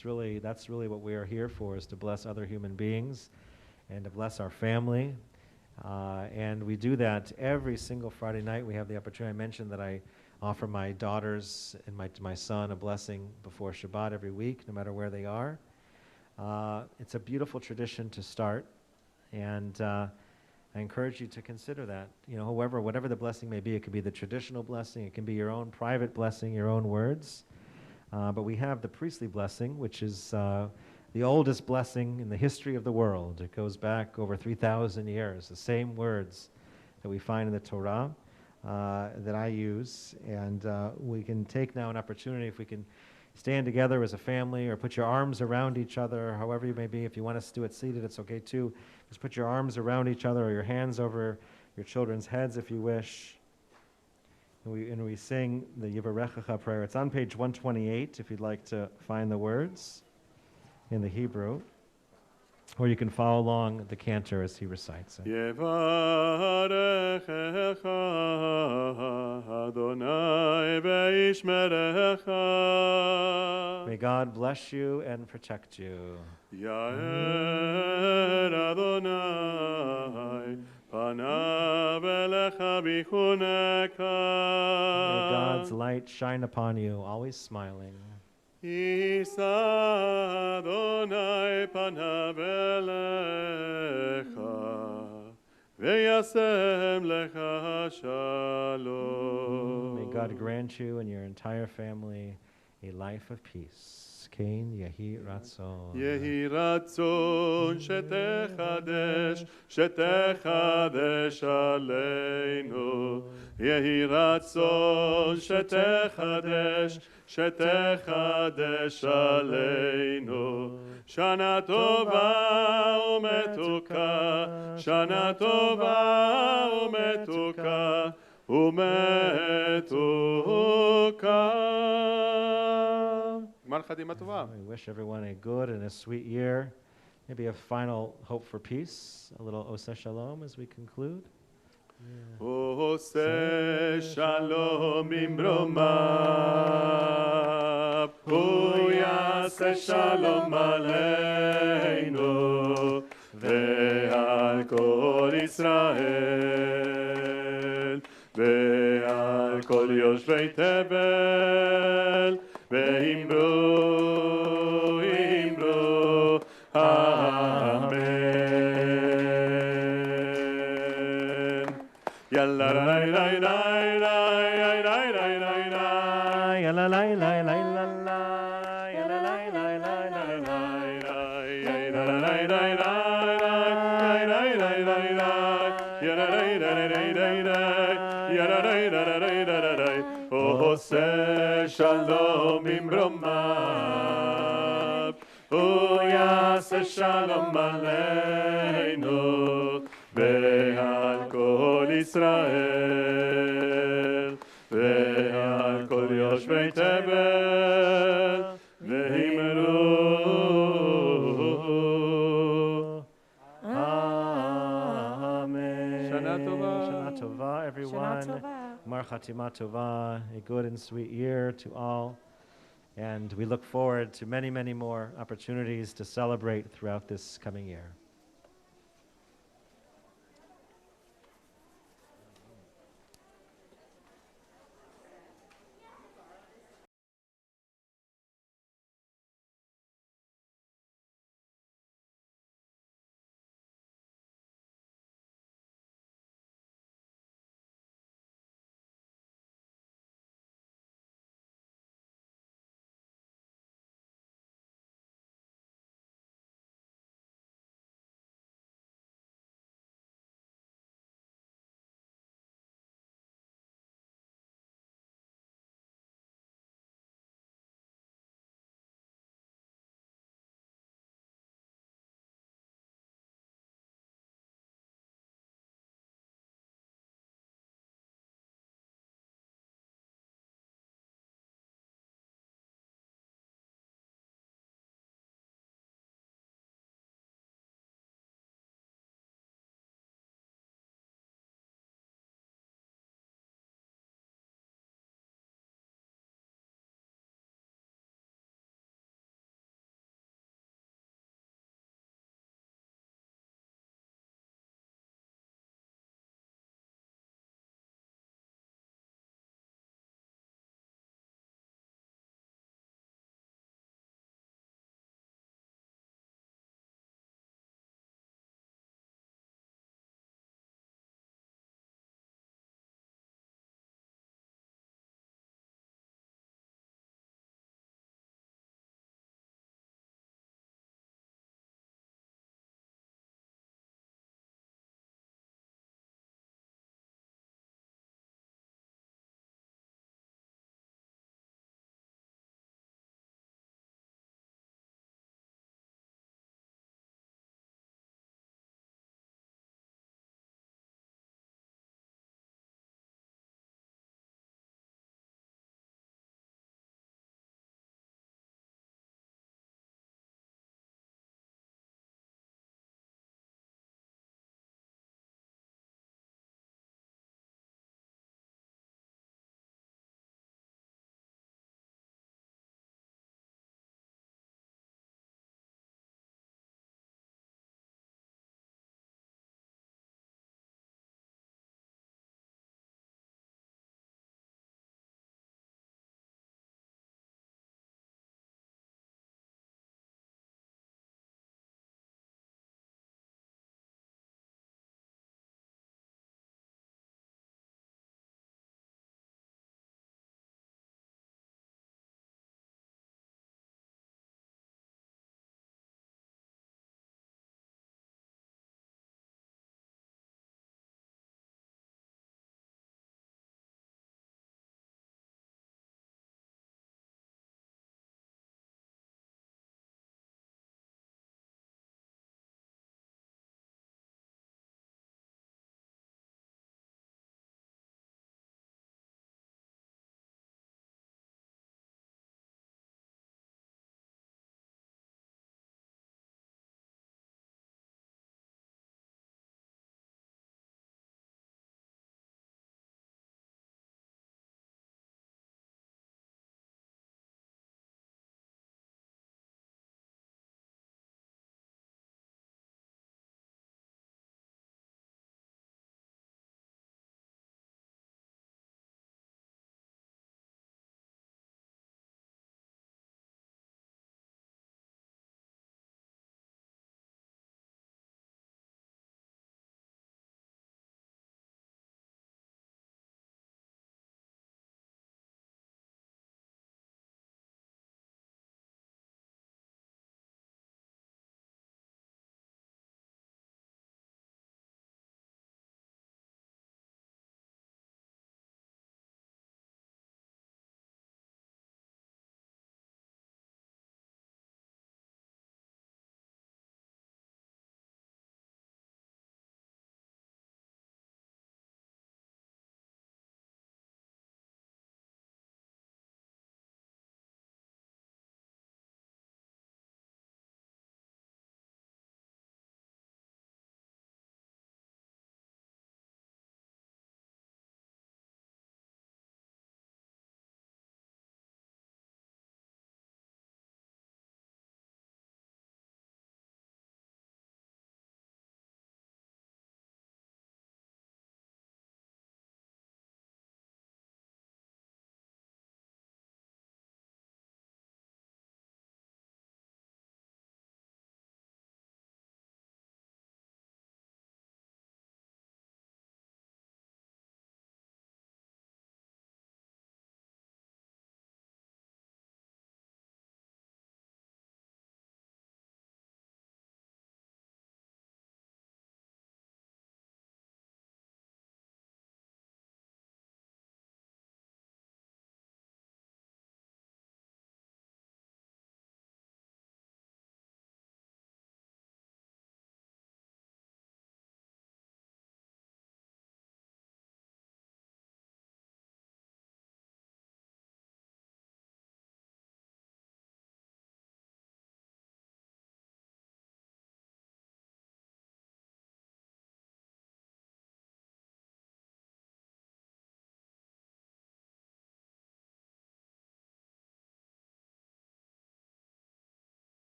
S2: That's really what we are here for, is to bless other human beings and to bless our family. And we do that every single Friday night. We have the opportunity. I mentioned that I offer my daughters and my son a blessing before Shabbat every week, no matter where they are. It's a beautiful tradition to start, and I encourage you to consider that. Whatever the blessing may be, it could be the traditional blessing, it can be your own private blessing, your own words. But we have the priestly blessing, which is the oldest blessing in the history of the world. It goes back over 3,000 years. The same words that we find in the Torah that I use. And we can take now an opportunity, if we can stand together as a family or put your arms around each other, however you may be. If you want us to do it seated, it's okay too. Just put your arms around each other or your hands over your children's heads if you wish. And we sing the Yivarechecha prayer. It's on page 128 if you'd like to find the words in the Hebrew. Or you can follow along the cantor as he recites it.
S1: Yivarechecha Adonai ve'ishmerecha.
S2: May God bless you and protect you.
S1: Yair Adonai panav elecha bichuneka.
S2: May God's light shine upon you, always smiling.
S1: Yisa Adonai panav elecha ve'yasem lecha shalom.
S2: May God grant you and your entire family a life of peace. Kain Yehi Ratzon.
S1: Yehi Ratzon shetechades aleinu. Yehi Ratzon shetechades aleinu. Shana tova umetuka, Shana tova umetuka,
S2: We wish everyone a good and a sweet year. Maybe a final hope for peace, a little Oseh Shalom as we conclude.
S1: Oseh Shalom imromav, Hu yaseh Shalom aleinu, ve'al kol Yisrael, ve'al kol yoshvei tevel, ve'imru, amen. Yalla la la la la la la la la la.
S2: Yalla la la la la la. Yalla la la la la la.
S1: Yalla la la la la la. Yalla la la la la. Yalla la la la la la. Yalla la la la la la. Oseh Shalom imromav, Hu yaseh Shalom aleinu, ve'al kol Yisrael, ve'al kol yoshvei tevel, ve'imru.
S2: Amen.
S1: Shana tova.
S2: Shana tova, everyone.
S3: Shana tova.
S2: Mar Chatima Tova, a good and sweet year to all. And we look forward to many, many more opportunities to celebrate throughout this coming year.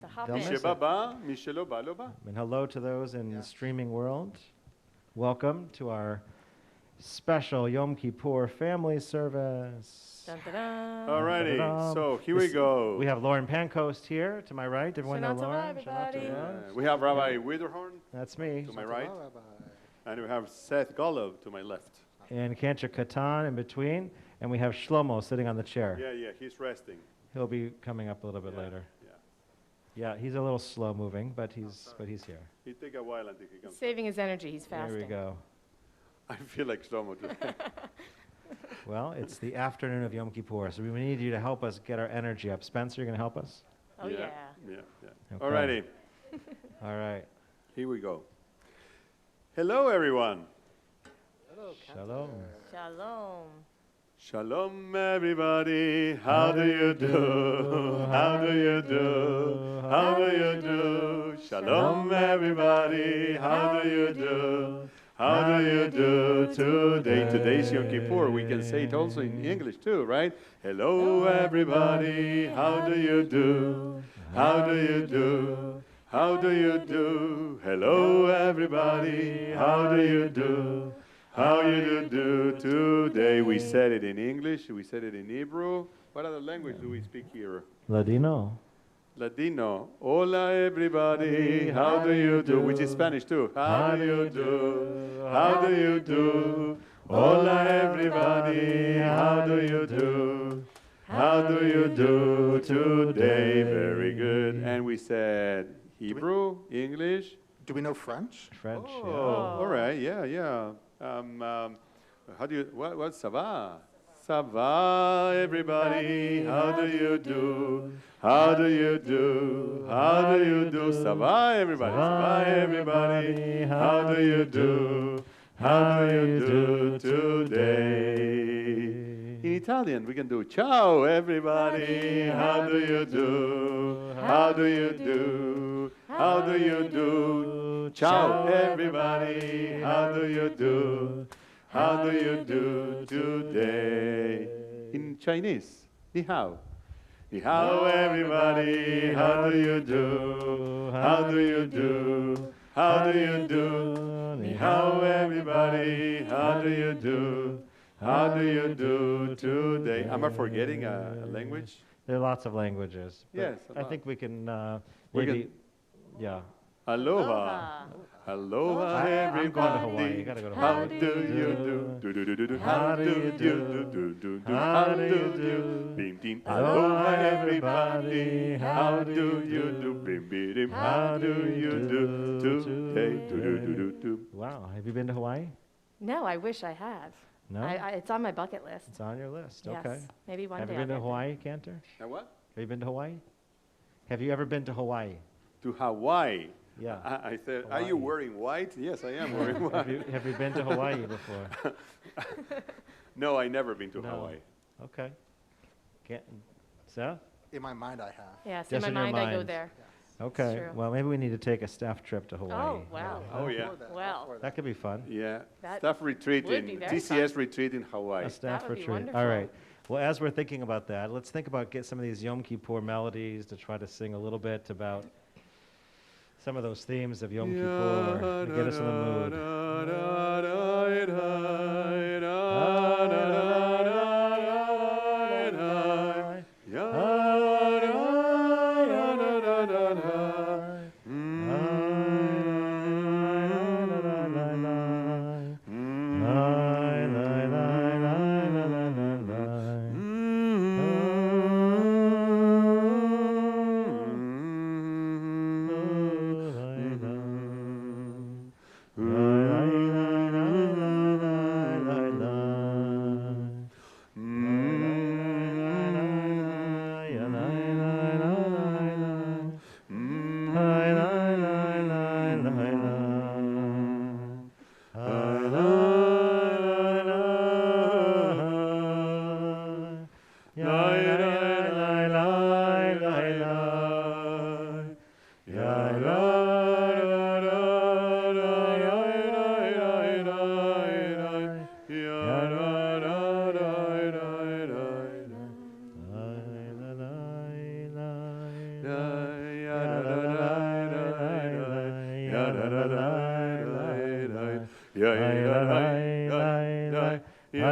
S3: So hop
S2: Don't
S3: in.
S2: miss it.
S1: Shebaba, Mishelo Baloba.
S2: And hello to those in
S4: Yeah.
S2: the streaming world. Welcome to our special Yom Kippur family service.
S3: Dun, dun, dun.
S1: All righty,
S2: Da-da-dum.
S1: so here we
S2: This-
S1: go.
S2: We have Lauren Pancoast here to my right. Everyone know
S3: Shana Tova,
S2: Lauren? Shana
S3: everybody.
S2: Tova.
S1: We have Rabbi Widerhorn
S2: That's me.
S1: to my right,
S4: Rabbi.
S1: and we have Seth Golub to my left.
S2: And Kancher Katan in between. And we have Shlomo sitting on the chair.
S1: Yeah, he's resting.
S2: He'll be coming up a little bit later.
S1: Yeah.
S2: Yeah, he's a little slow moving, but he's here.
S1: It take a while until he comes.
S3: Saving his energy. He's
S2: There
S3: fasting.
S2: we go.
S1: I feel like Shlomo too.
S2: Well, it's the afternoon of Yom Kippur, so we need you to help us get our energy up. Spencer, you're going to help us?
S3: Oh, yeah.
S1: Yeah.
S2: Okay.
S1: All righty,
S2: All right.
S1: here we go. Hello, everyone.
S4: Hello,
S2: Shalom.
S3: Shalom.
S1: Shalom, everybody. How do you do? How do you do? How do you do? Shalom, everybody. How do you do? How do you do today? Today's Yom Kippur. We can say it also in English too, right? Hello, everybody. How do you do? How do you do? How do you do? Hello, everybody. How do you do? How you do today? We said it in English. We said it in Hebrew. What other language do we speak here?
S2: Ladino.
S1: Ladino. Hola, everybody. How do you do? Which is Spanish too. How do you do? How do you do? Hola, everybody. How do you do? How do you do today? Very good. And we said Hebrew, English.
S4: Do we know French?
S2: French.
S1: Oh, all right. Yeah. How do you? What? Ça va? Ça va, everybody. How do you do? How do you do? How do you do? Ça va, everybody. Ça va, everybody. How do you do? How do you do today? In Italian, we can do ciao, everybody. How do you do? How do you do? How do you do? Ciao, everybody. How do you do? How do you do today? In Chinese, ni hao. Ni hao, everybody. How do you do? How do you do? How do you do? Ni hao, everybody. How do you do? How do you do today? Am I forgetting a language?
S2: There are lots of languages. but
S1: Yes, a
S2: I
S1: lot.
S2: think we can
S1: We
S2: maybe, yeah.
S1: Aloha. Aloha,
S2: I'm going to
S1: everybody.
S2: Hawaii. You gotta go to
S1: How
S2: Hawaii.
S1: do you do? Do do do do do.
S2: How do you do? How do you do?
S1: Bim bim.
S2: Aloha,
S1: Aloha,
S2: everybody.
S1: everybody. How do you do? Bim bim bim. How do you do today? Do do do do do.
S2: Wow. Have you been to Hawaii?
S3: No, I wish I had.
S2: No?
S3: It's on my bucket list.
S2: It's on your list.
S3: Yes.
S2: Okay.
S3: Maybe one
S2: Have
S3: day
S2: you been
S3: I'll
S2: to
S3: get
S2: Hawaii, Cantor?
S1: And what?
S2: Have you been to Hawaii? Have you ever been to Hawaii?
S1: To Hawaii.
S2: Yeah.
S1: I said, are
S2: Hawaii.
S1: you wearing white? Yes, I am wearing
S2: Have
S1: white.
S2: have you been to Hawaii before?
S1: No, I never been to
S2: No.
S1: Hawaii.
S2: Okay. Seth?
S4: In my mind, I have.
S3: Yes,
S2: Just
S3: in
S2: in
S3: my
S2: your
S3: mind I go
S2: mind.
S3: there.
S2: Okay.
S3: true.
S2: Well, maybe we need to take a staff trip to Hawaii.
S3: Oh, wow.
S1: Oh, yeah.
S4: For that,
S3: Well.
S4: for
S2: That could be fun.
S1: Yeah.
S3: That
S1: Staff retreat
S3: would
S1: in
S3: be very
S1: TCS retreat in Hawaii.
S2: A staff
S3: would be
S2: retreat.
S3: wonderful.
S2: All right. Well, as we're thinking about that, let's think about get some of these Yom Kippur melodies to try to sing a little bit about some of those themes of Yom Kippur to get us in the mood.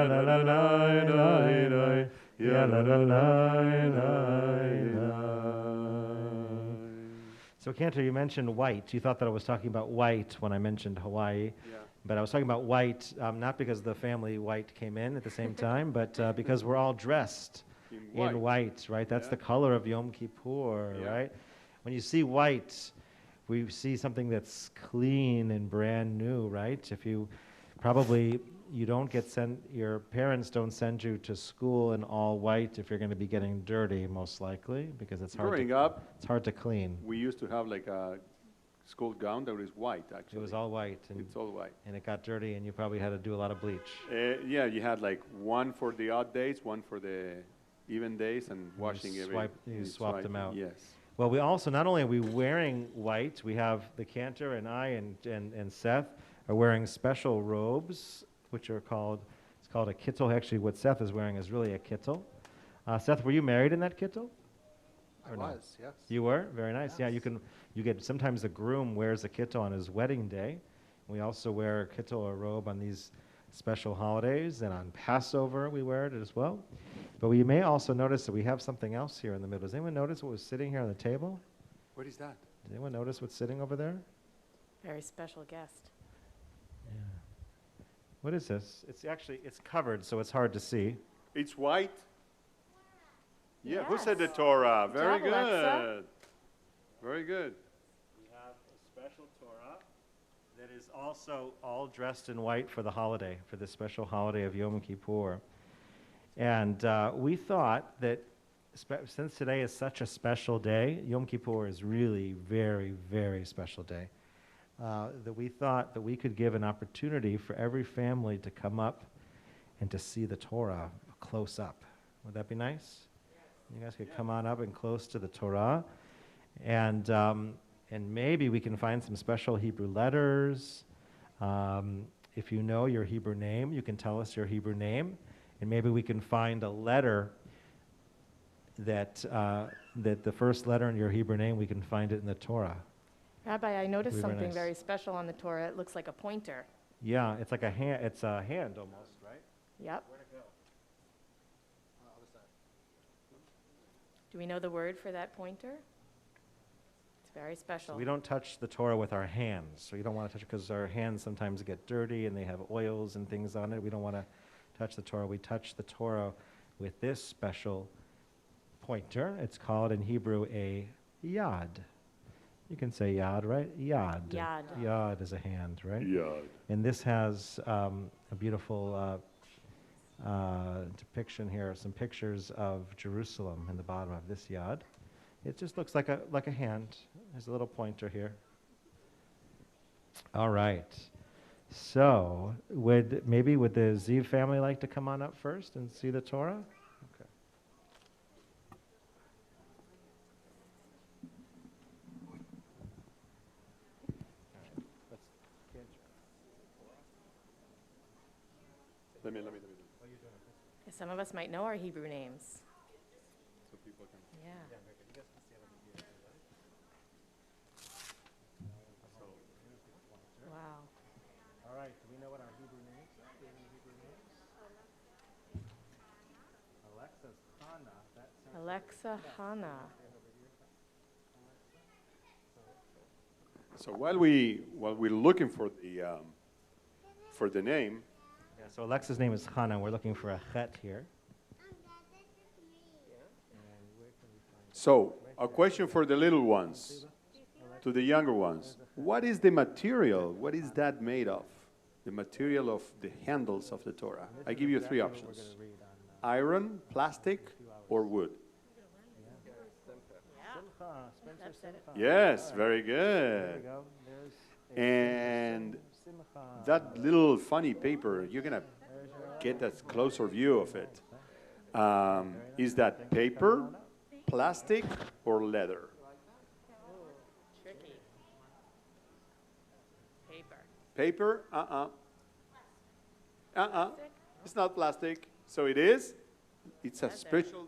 S2: la la la la la la. So Cantor, you mentioned white. You thought that I was talking about white when I mentioned Hawaii.
S1: Yeah.
S2: But I was talking about white, not because the family white came in at the same time, but because we're all dressed in white, right? That's
S1: Yeah.
S2: the color of Yom Kippur,
S1: Yeah.
S2: right? When you see white, we see something that's clean and brand new, right? If you probably, you don't get sent, your parents don't send you to school in all white if you're going to be getting dirty, most likely, because it's hard
S1: Growing up,
S2: it's hard to clean.
S1: we used to have like a school gown that was white, actually.
S2: It was all white, and
S1: It's all white.
S2: and it got dirty, and you probably had to do a lot of bleach.
S1: Yeah, you had like one for the odd days, one for the even days, and washing
S2: you swapped them out.
S1: Yes.
S2: Well, we also, not only are we wearing white, we have the Cantor and I and Seth are wearing special robes, which are called, it's called a kittel. Actually, what Seth is wearing is really a kittel. Seth, were you married in that kittel?
S4: I
S2: Or no?
S4: was, yes.
S2: You were? Very nice. Yeah,
S4: Yes.
S2: you get, sometimes the groom wears a kittel on his wedding day. We also wear a kittel or robe on these special holidays, and on Passover we wear it as well. But we may also notice that we have something else here in the middle. Does anyone notice what was sitting here on the table?
S1: What is that?
S2: Does anyone notice what's sitting over there?
S3: Very special guest.
S2: Yeah. What is this? It's actually, it's covered, so it's hard to see.
S1: It's white? Yeah, who said the
S3: Yes.
S1: Torah?
S3: Good
S1: Very
S3: job, Alexa.
S1: good. Very good.
S2: We have a special Torah that is also all dressed in white for the holiday, for this special holiday of Yom Kippur. And we thought that since today is such a special day, Yom Kippur is really very, very special day, that we thought that we could give an opportunity for every family to come up and to see the Torah close up. Would that be nice? You guys could come on up and close to the Torah, and maybe we can find some special Hebrew letters. If you know your Hebrew name, you can tell us your Hebrew name, and maybe we can find a letter that the first letter in your Hebrew name, we can find it in the Torah.
S3: Rabbi, I noticed
S2: Very
S3: something
S2: nice.
S3: very special on the Torah. It looks like a pointer.
S2: Yeah, it's like a hand. It's a hand almost, right?
S3: Yep.
S2: Where'd it go?
S4: Other side.
S3: Do we know the word for that pointer? It's very special.
S2: So we don't touch the Torah with our hands. So you don't want to touch it because our hands sometimes get dirty and they have oils and things on it. We don't want to touch the Torah. We touch the Torah with this special pointer. It's called in Hebrew a yad. You can say yad, right? Yad.
S3: Yad.
S2: Yad is a hand, right?
S1: Yeah.
S2: And this has a beautiful depiction here, some pictures of Jerusalem in the bottom of this yad. It just looks like a hand. There's a little pointer here. All right. So, would the Ziv family like to come on up first and see the Torah? Okay.
S1: Let me.
S3: Yeah, some of us might know our Hebrew names.
S1: So people can.
S3: Yeah. Wow.
S2: All right. Do we know what our Hebrew names are? Do we know Hebrew names? Alexa's Hannah. That sounds
S3: Alexa Hannah.
S1: So while we're looking for the name,
S2: Yeah, so Alexa's name is Hannah. We're looking for a chet here.
S1: so a question for the little ones, to the younger ones. What is the material? What is that made of? The material of the handles of the Torah. I give you three options: iron, plastic, or wood.
S3: That's it.
S1: Yes, very
S2: There we
S1: good.
S2: go. There's
S1: And
S2: Simcha.
S1: that little funny paper, you're gonna get a closer view of it. Is that paper, plastic, or leather?
S3: Tricky. Paper.
S1: Paper? It's not plastic. So it is? It's a
S3: Leather.
S1: special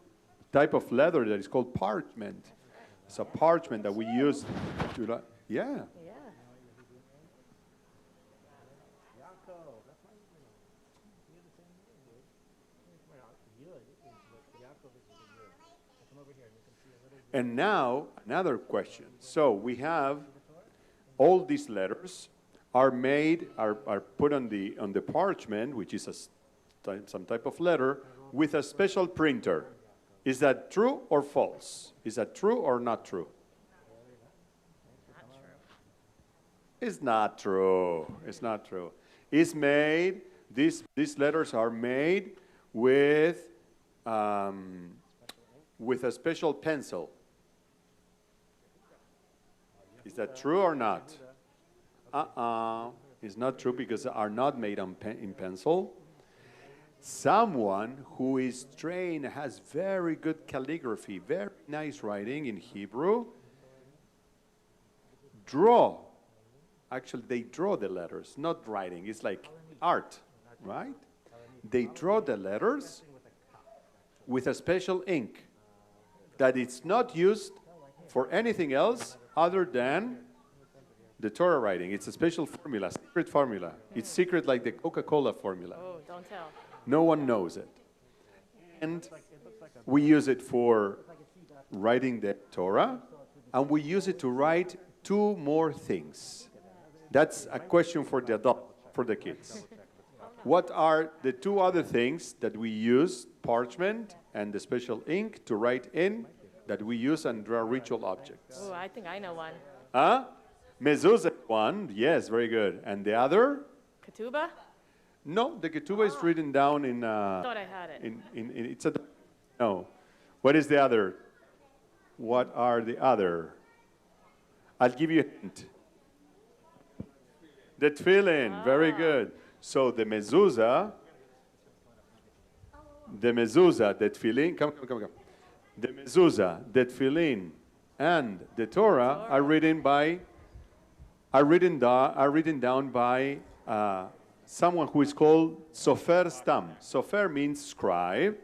S1: type of leather that is called parchment. It's a parchment that we use to, yeah.
S3: Yeah.
S1: And now, another question. So we have all these letters are made, are put on the parchment, which is some type of letter, with a special printer. Is that true or false? Is that true or not true?
S3: Not true.
S1: It's not true. It's not true. It's made, these letters are made with a special pencil. Is that true or not? It's not true because they are not made in pencil. Someone who is trained, has very good calligraphy, very nice writing in Hebrew, actually they draw the letters, not writing. It's like art, right? They draw the letters with a special ink that it's not used for anything else other than the Torah writing. It's a special formula, secret formula. It's secret like the Coca-Cola formula.
S3: Oh, don't tell.
S1: No one knows it. And we use it for writing the Torah, and we use it to write two more things. That's a question for the adult, for the kids. What are the two other things that we use, parchment and the special ink, to write in, that we use and draw ritual objects?
S3: Oh, I think I know one.
S1: Huh? Mezuzah one, yes, very good. And the other?
S3: Ketubah?
S1: No, the ketubah is written down in.
S3: Thought I had it.
S1: It's a. No, what is the other? What are the other? I'll give you a hint. The tefillin, very good. So the mezuzah, the tefillin, come. The mezuzah, the tefillin, and the Torah are written down by someone who is called Sofer Stam. Sofer means scribe.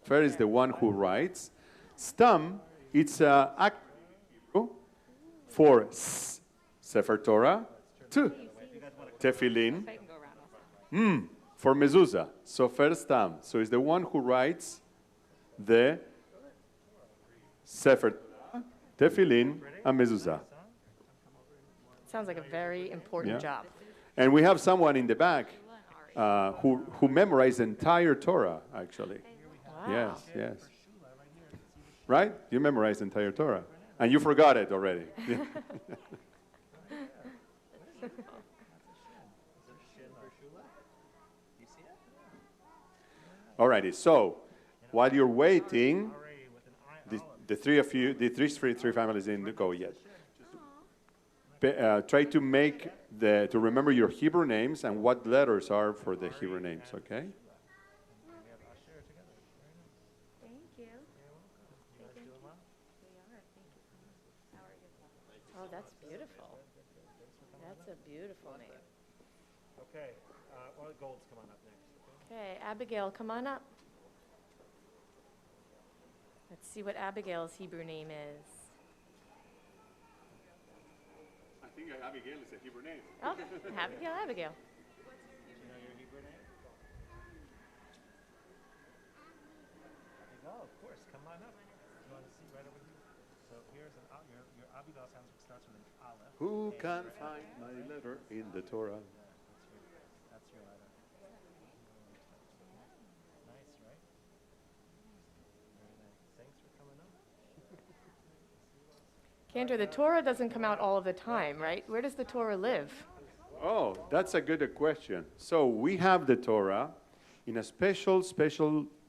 S1: Sofer is the one who writes. Stam, it's acronym for Sefer Torah, Tefillin, for mezuzah. Sofer Stam. So it's the one who writes the Sefer Torah, Tefillin, and mezuzah.
S3: Sounds like a very important job.
S1: And we have someone in the back who memorized the entire Torah, actually.
S3: Wow.
S1: Yes. Right? You memorized the entire Torah. And you forgot it already. Alrighty, so while you're waiting, the three families didn't go yet. Try to remember your Hebrew names and what letters are for the Hebrew names, okay?
S3: Thank you. Oh, that's beautiful. That's a beautiful name.
S2: Okay, well, Gold's come on up next.
S3: Okay, Abigail, come on up. Let's see what Abigail's Hebrew name is.
S1: I think Abigail is a Hebrew name.
S3: Oh, Abigail.
S2: Oh, of course, come on up. You want to see right over here? So here's your Abigail starts with an aleph.
S1: Who can find my letter in the Torah?
S2: That's your letter. Nice, right? Very nice. Thanks for coming up.
S3: Cantor, the Torah doesn't come out all of the time, right? Where does the Torah live?
S1: Oh, that's a good question. So we have the Torah in a special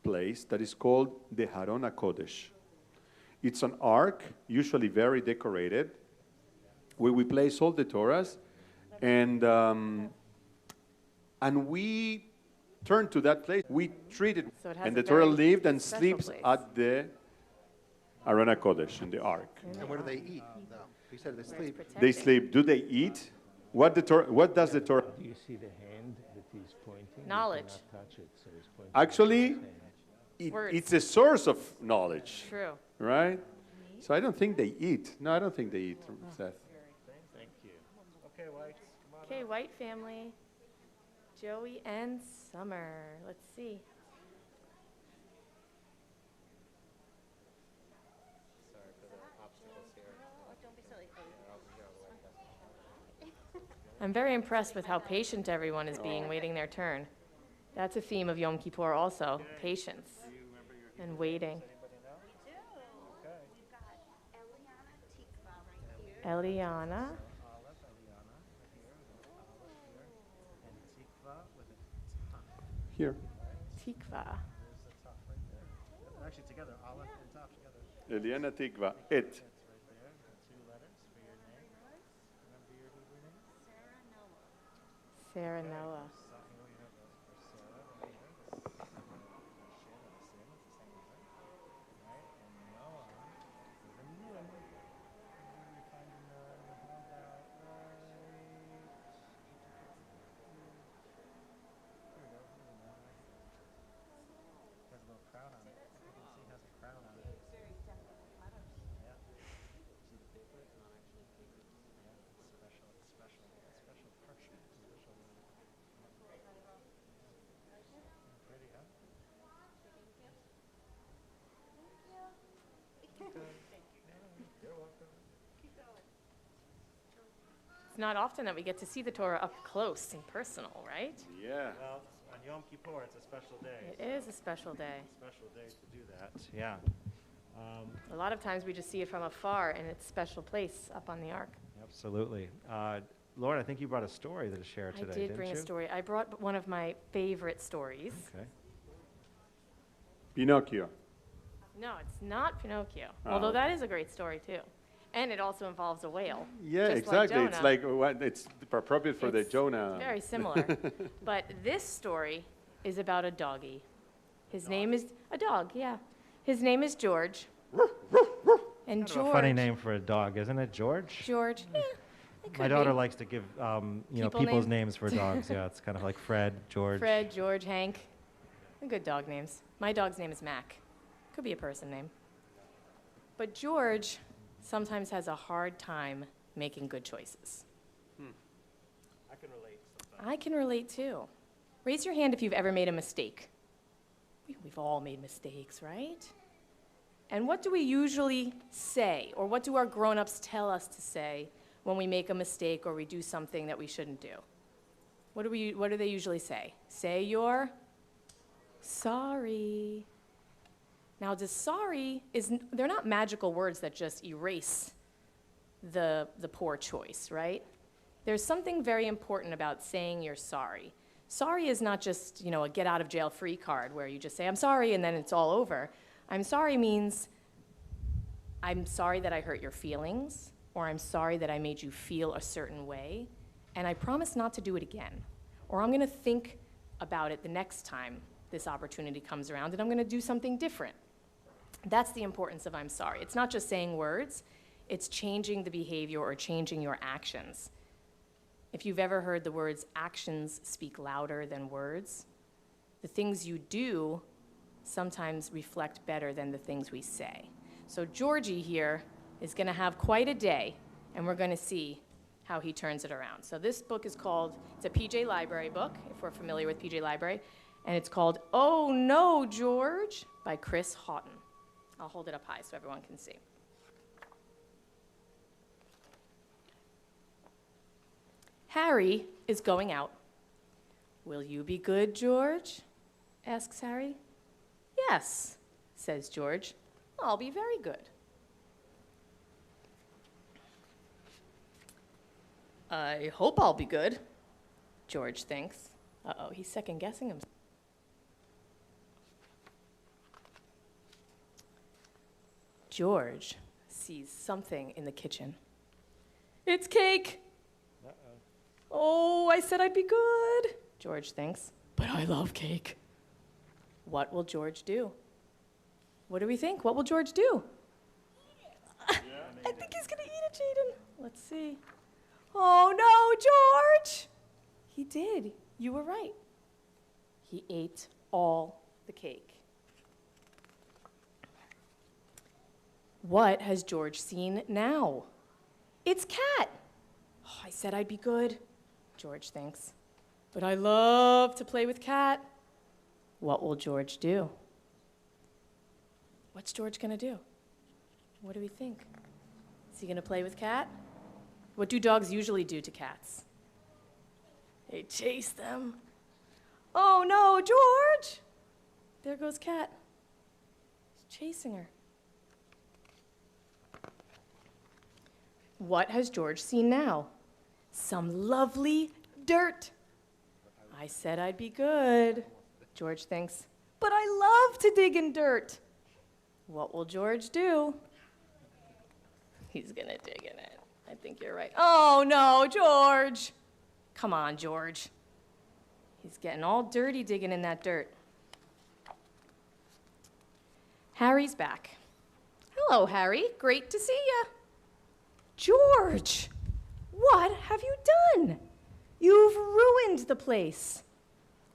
S1: place that is called the Haron HaKodesh. It's an ark, usually very decorated, where we place all the Torahs, and we turn to that place. We treat it,
S3: So it has
S1: and
S3: a
S1: the Torah
S3: very
S1: lived and
S3: special
S1: sleeps
S3: place.
S1: at the Haron HaKodesh in the ark.
S4: And what do they eat, though? You said they sleep.
S1: They sleep. Do they eat? What does the Torah?
S5: Do you see the hand that he's pointing? You
S3: Knowledge.
S5: cannot touch it, so he's pointing
S1: Actually,
S5: at his hand.
S3: Words.
S1: it's a source of knowledge,
S3: True.
S1: right? So I don't think they eat. No, I don't think they eat, Seth.
S2: Thank you. Okay, White, come on
S3: Okay, White family. Joey and Summer. Let's see.
S2: Sorry for that.
S3: I'm very impressed with how patient everyone is being, waiting their turn. That's a theme of Yom Kippur also, patience and waiting. Eliana.
S1: Here.
S3: Tikva.
S2: Actually, together, Aleph and Tav together.
S1: Eliana Tikva. It.
S2: It's right there. The two letters for your name. Remember your Hebrew name?
S3: Sarah Noah. It's not often that we get to see the Torah up close and personal, right?
S1: Yeah.
S2: Well, on Yom Kippur, it's a special day.
S3: It is a special day.
S2: Special day to do that. Yeah.
S3: A lot of times we just see it from afar in its special place up on the ark.
S2: Absolutely. Lord, I think you brought a story to share today,
S3: I
S2: didn't
S3: did bring
S2: you?
S3: a story. I brought one of my favorite stories.
S2: Okay.
S1: Pinocchio.
S3: No, it's not Pinocchio,
S1: Oh.
S3: although that is a great story too. And it also involves a whale.
S1: Yeah,
S3: just
S1: exactly.
S3: Like
S1: It's
S3: Jonah.
S1: like it's appropriate for the
S3: It's
S1: Jonah.
S3: Very similar. But this story is about a doggy. His name is a dog, yeah. His name is George. And
S2: Kind
S3: George.
S2: of a funny name for a dog, isn't it, George?
S3: George. Yeah, it could
S2: My daughter
S3: be.
S2: likes to give
S3: People
S2: people's
S3: name?
S2: names for dogs. Yeah, it's kind of like Fred, George.
S3: Fred, George, Hank. They're good dog names. My dog's name is Mac. Could be a person name. But George sometimes has a hard time making good choices.
S2: I can relate sometimes.
S3: I can relate too. Raise your hand if you've ever made a mistake. We've all made mistakes, right? And what do we usually say, or what do our grown-ups tell us to say when we make a mistake or we do something that we shouldn't do? What do they usually say? Say you're sorry. Now, they're not magical words that just erase the poor choice, right? There's something very important about saying you're sorry. Sorry is not just, a get out of jail free card where you just say, I'm sorry, and then it's all over. I'm sorry means I'm sorry that I hurt your feelings, or I'm sorry that I made you feel a certain way, and I promise not to do it again. Or I'm gonna think about it the next time this opportunity comes around, and I'm gonna do something different. That's the importance of I'm sorry. It's not just saying words, it's changing the behavior or changing your actions. If you've ever heard the words, actions speak louder than words, the things you do sometimes reflect better than the things we say. So Georgie here is gonna have quite a day, and we're gonna see how he turns it around. So this book is called, it's a PJ Library book, if we're familiar with PJ Library, and it's called Oh No, George, by Chris Houghton. I'll hold it up high so everyone can see. Harry is going out. Will you be good, George? Asks Harry. Yes, says George. I'll be very good. I hope I'll be good, George thinks. Uh-oh, he's second-guessing himself. George sees something in the kitchen. It's cake! Oh, I said I'd be good, George thinks. But I love cake. What will George do? What do we think? What will George do? I think he's gonna eat it, Jaden. Let's see. Oh no, George! He did. You were right. He ate all the cake. What has George seen now? It's Cat. Oh, I said I'd be good, George thinks. But I love to play with Cat. What will George do? What's George gonna do? What do we think? Is he gonna play with Cat? What do dogs usually do to cats? They chase them. Oh no, George! There goes Kat. He's chasing her. What has George seen now? Some lovely dirt. I said I'd be good. George thinks, but I love to dig in dirt. What will George do? He's gonna dig in it. I think you're right. Oh no, George! Come on, George. He's getting all dirty digging in that dirt. Harry's back. Hello, Harry. Great to see ya. George, what have you done? You've ruined the place.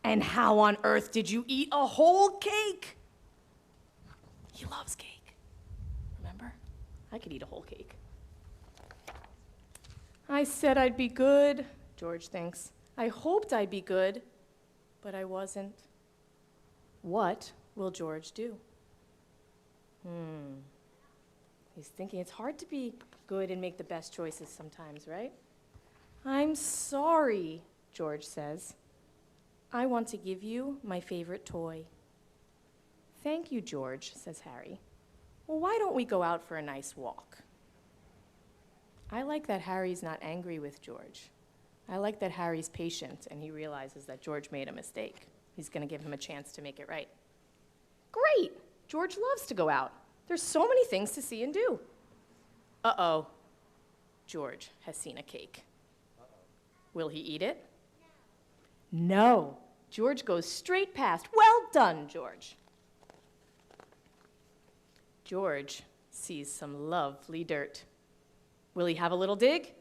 S3: And how on earth did you eat a whole cake? He loves cake. Remember? I could eat a whole cake. I said I'd be good, George thinks. I hoped I'd be good, but I wasn't. What will George do? He's thinking it's hard to be good and make the best choices sometimes, right? I'm sorry, George says. I want to give you my favorite toy. Thank you, George, says Harry. Well, why don't we go out for a nice walk? I like that Harry's not angry with George. I like that Harry's patient and he realizes that George made a mistake. He's going to give him a chance to make it right. Great! George loves to go out. There's so many things to see and do. Uh-oh. George has seen a cake. Will he eat it? No. George goes straight past. Well done, George. George sees some lovely dirt. Will he have a little dig?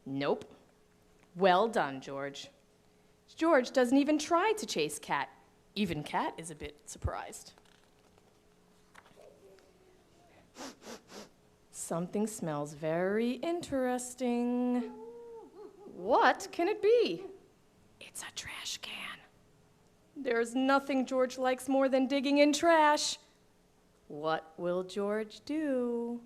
S3: Nope. Well done, George. George doesn't even try to chase Kat. Even Kat is a bit surprised. Something smells very interesting. What can it be? It's a trash can. There's nothing George likes more than digging in trash. What will George do?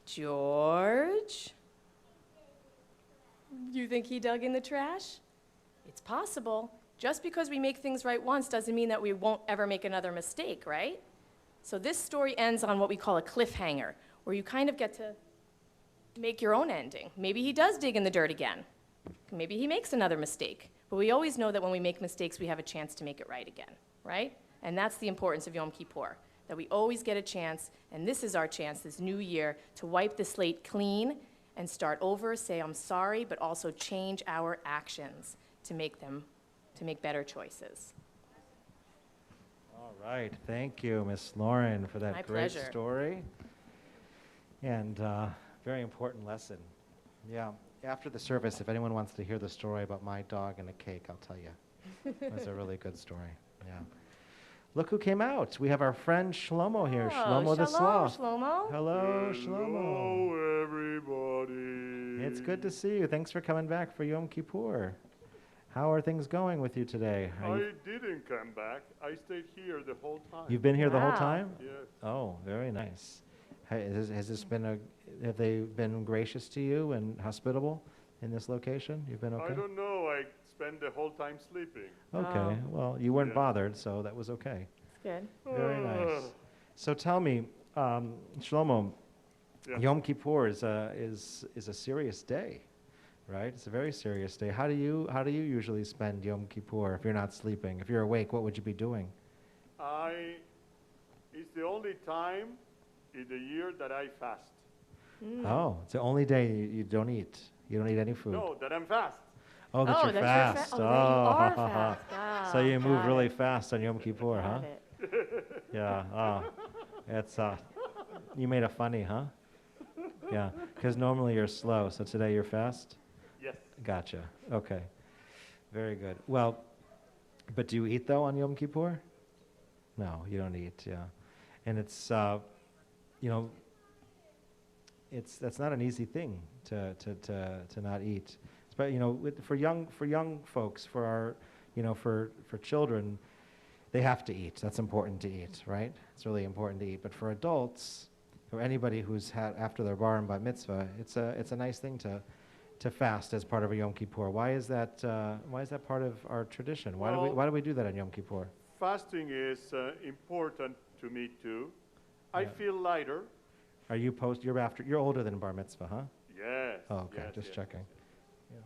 S3: George? You think he dug in the trash? It's possible. Just because we make things right once doesn't mean that we won't ever make another mistake, right? So this story ends on what we call a cliffhanger, where you kind of get to make your own ending. Maybe he does dig in the dirt again. Maybe he makes another mistake. But we always know that when we make mistakes, we have a chance to make it right again, right? And that's the importance of Yom Kippur, that we always get a chance, and this is our chance this new year to wipe the slate clean and start over, say I'm sorry, but also change our actions to make better choices.
S2: All right, thank you, Miss Lauren, for that
S3: My
S2: great
S3: pleasure.
S2: story. And very important lesson. Yeah, after the service, if anyone wants to hear the story about my dog and a cake, I'll tell you. It was a really good story, yeah. Look who came out. We have our friend Shlomo here, Shlomo the Sloth.
S3: Shlomo.
S2: Hello, Shlomo.
S1: Hello, everybody.
S2: It's good to see you. Thanks for coming back for Yom Kippur. How are things going with you today?
S1: I didn't come back. I stayed here the whole time.
S2: You've been here the whole
S3: Wow.
S2: time?
S1: Yes.
S2: Oh, very nice. Has this been have they been gracious to you and hospitable in this location? You've been okay?
S1: I don't know. I spent the whole time sleeping.
S2: Okay,
S3: Oh.
S2: well, you weren't
S1: Yeah.
S2: bothered, so that was okay.
S3: It's good.
S2: Very nice. So tell me, Shlomo,
S1: Yeah.
S2: Yom Kippur is a serious day, right? It's a very serious day. How do you usually spend Yom Kippur if you're not sleeping? If you're awake, what would you be doing?
S1: It's the only time in the year that I fast.
S2: Oh, it's the only day you don't eat. You don't eat any food.
S1: No, that I'm fast.
S2: Oh, that you're
S3: that
S2: fast.
S3: you're that you are fast.
S2: So you
S3: Ah,
S2: move
S3: got
S2: really
S3: it.
S2: fast on Yom Kippur, huh?
S3: Got it.
S2: Yeah. Oh, it's you made a funny, huh? Yeah, because normally you're slow, so today you're fast.
S1: Yes.
S2: Gotcha. Okay. Very good. Well, but do you eat though on Yom Kippur? No, you don't eat. Yeah, and it's that's not an easy thing to not eat. But for young folks, for our for children, they have to eat. That's important to eat, right? It's really important to eat. But for adults, or anybody who's had after their bar and bat mitzvah, it's a nice thing to fast as part of a Yom Kippur. Why is that part of our tradition? Why do we do that on Yom Kippur?
S1: Fasting is important to me too. I feel lighter.
S2: Are you you're older than bar mitzvah, huh?
S1: Yes.
S2: Oh, okay,
S1: yes,
S2: just
S1: yes,
S2: checking.
S1: yes.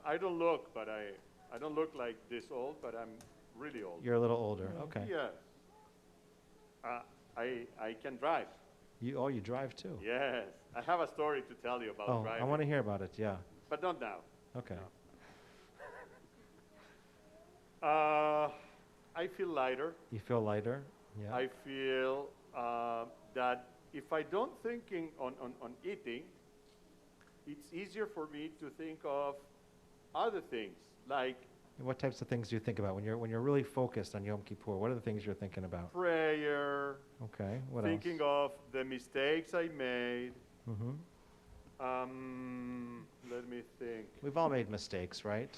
S1: I don't look, but I don't look like this old, but I'm really old.
S2: You're a little older, okay.
S1: Yes. I can drive.
S2: You drive too?
S1: Yes. I have a story to tell you about driving.
S2: I want to hear about it, yeah.
S1: But not now.
S2: Okay.
S1: No. I feel lighter.
S2: You feel lighter? Yeah.
S1: I feel that if I don't thinking on eating, it's easier for me to think of other things, like
S2: What types of things do you think about when you're really focused on Yom Kippur? What are the things you're thinking about?
S1: prayer,
S2: Okay, what
S1: thinking
S2: else?
S1: of the mistakes I made.
S2: Mm-hmm.
S1: Let me think.
S2: We've all made mistakes, right?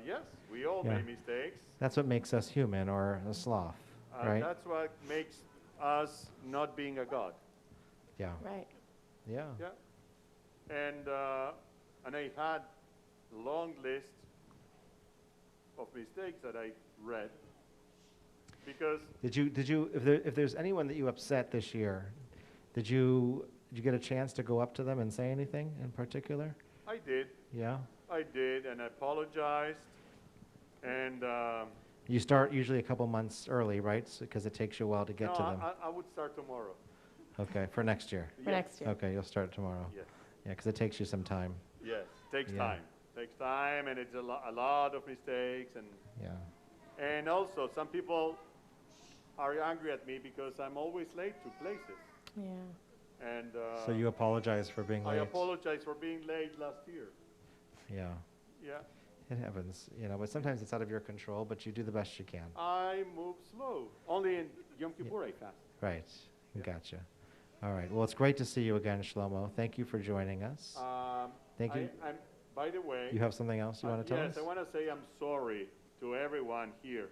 S1: Yes, we all
S2: Yeah.
S1: make mistakes.
S2: That's what makes us human or a sloth, right?
S1: That's what makes us not being a god.
S2: Yeah.
S3: Right.
S2: Yeah.
S1: Yeah. And I had a long list of mistakes that I read because
S2: Did you if there's anyone that you upset this year, did you get a chance to go up to them and say anything in particular?
S1: I did.
S2: Yeah.
S1: I did, and I apologized. And
S2: You start usually a couple months early, right? Because it takes you a while to get
S1: no,
S2: to them.
S1: I would start tomorrow.
S2: Okay, for next year.
S3: For next year.
S2: Okay, you'll start tomorrow.
S1: Yes.
S2: Yeah, because it takes you some time.
S1: Yes. Takes
S2: Yeah.
S1: time. Takes time, and it's a lot of mistakes,
S2: Yeah.
S1: and also some people are angry at me because I'm always late to places.
S3: Yeah.
S1: And
S2: So you apologize for being
S1: I
S2: late.
S1: apologize for being late last year.
S2: Yeah,
S1: Yeah.
S2: it happens, but sometimes it's out of your control, but you do the best you can.
S1: I move slow. Only in Yom Kippur I fast.
S2: Right,
S1: Yeah.
S2: gotcha. All right, well, it's great to see you again, Shlomo. Thank you for joining us. Thank you.
S1: I'm, by the way,
S2: You have something else you want to tell
S1: yes,
S2: us?
S1: I want to say I'm sorry to everyone here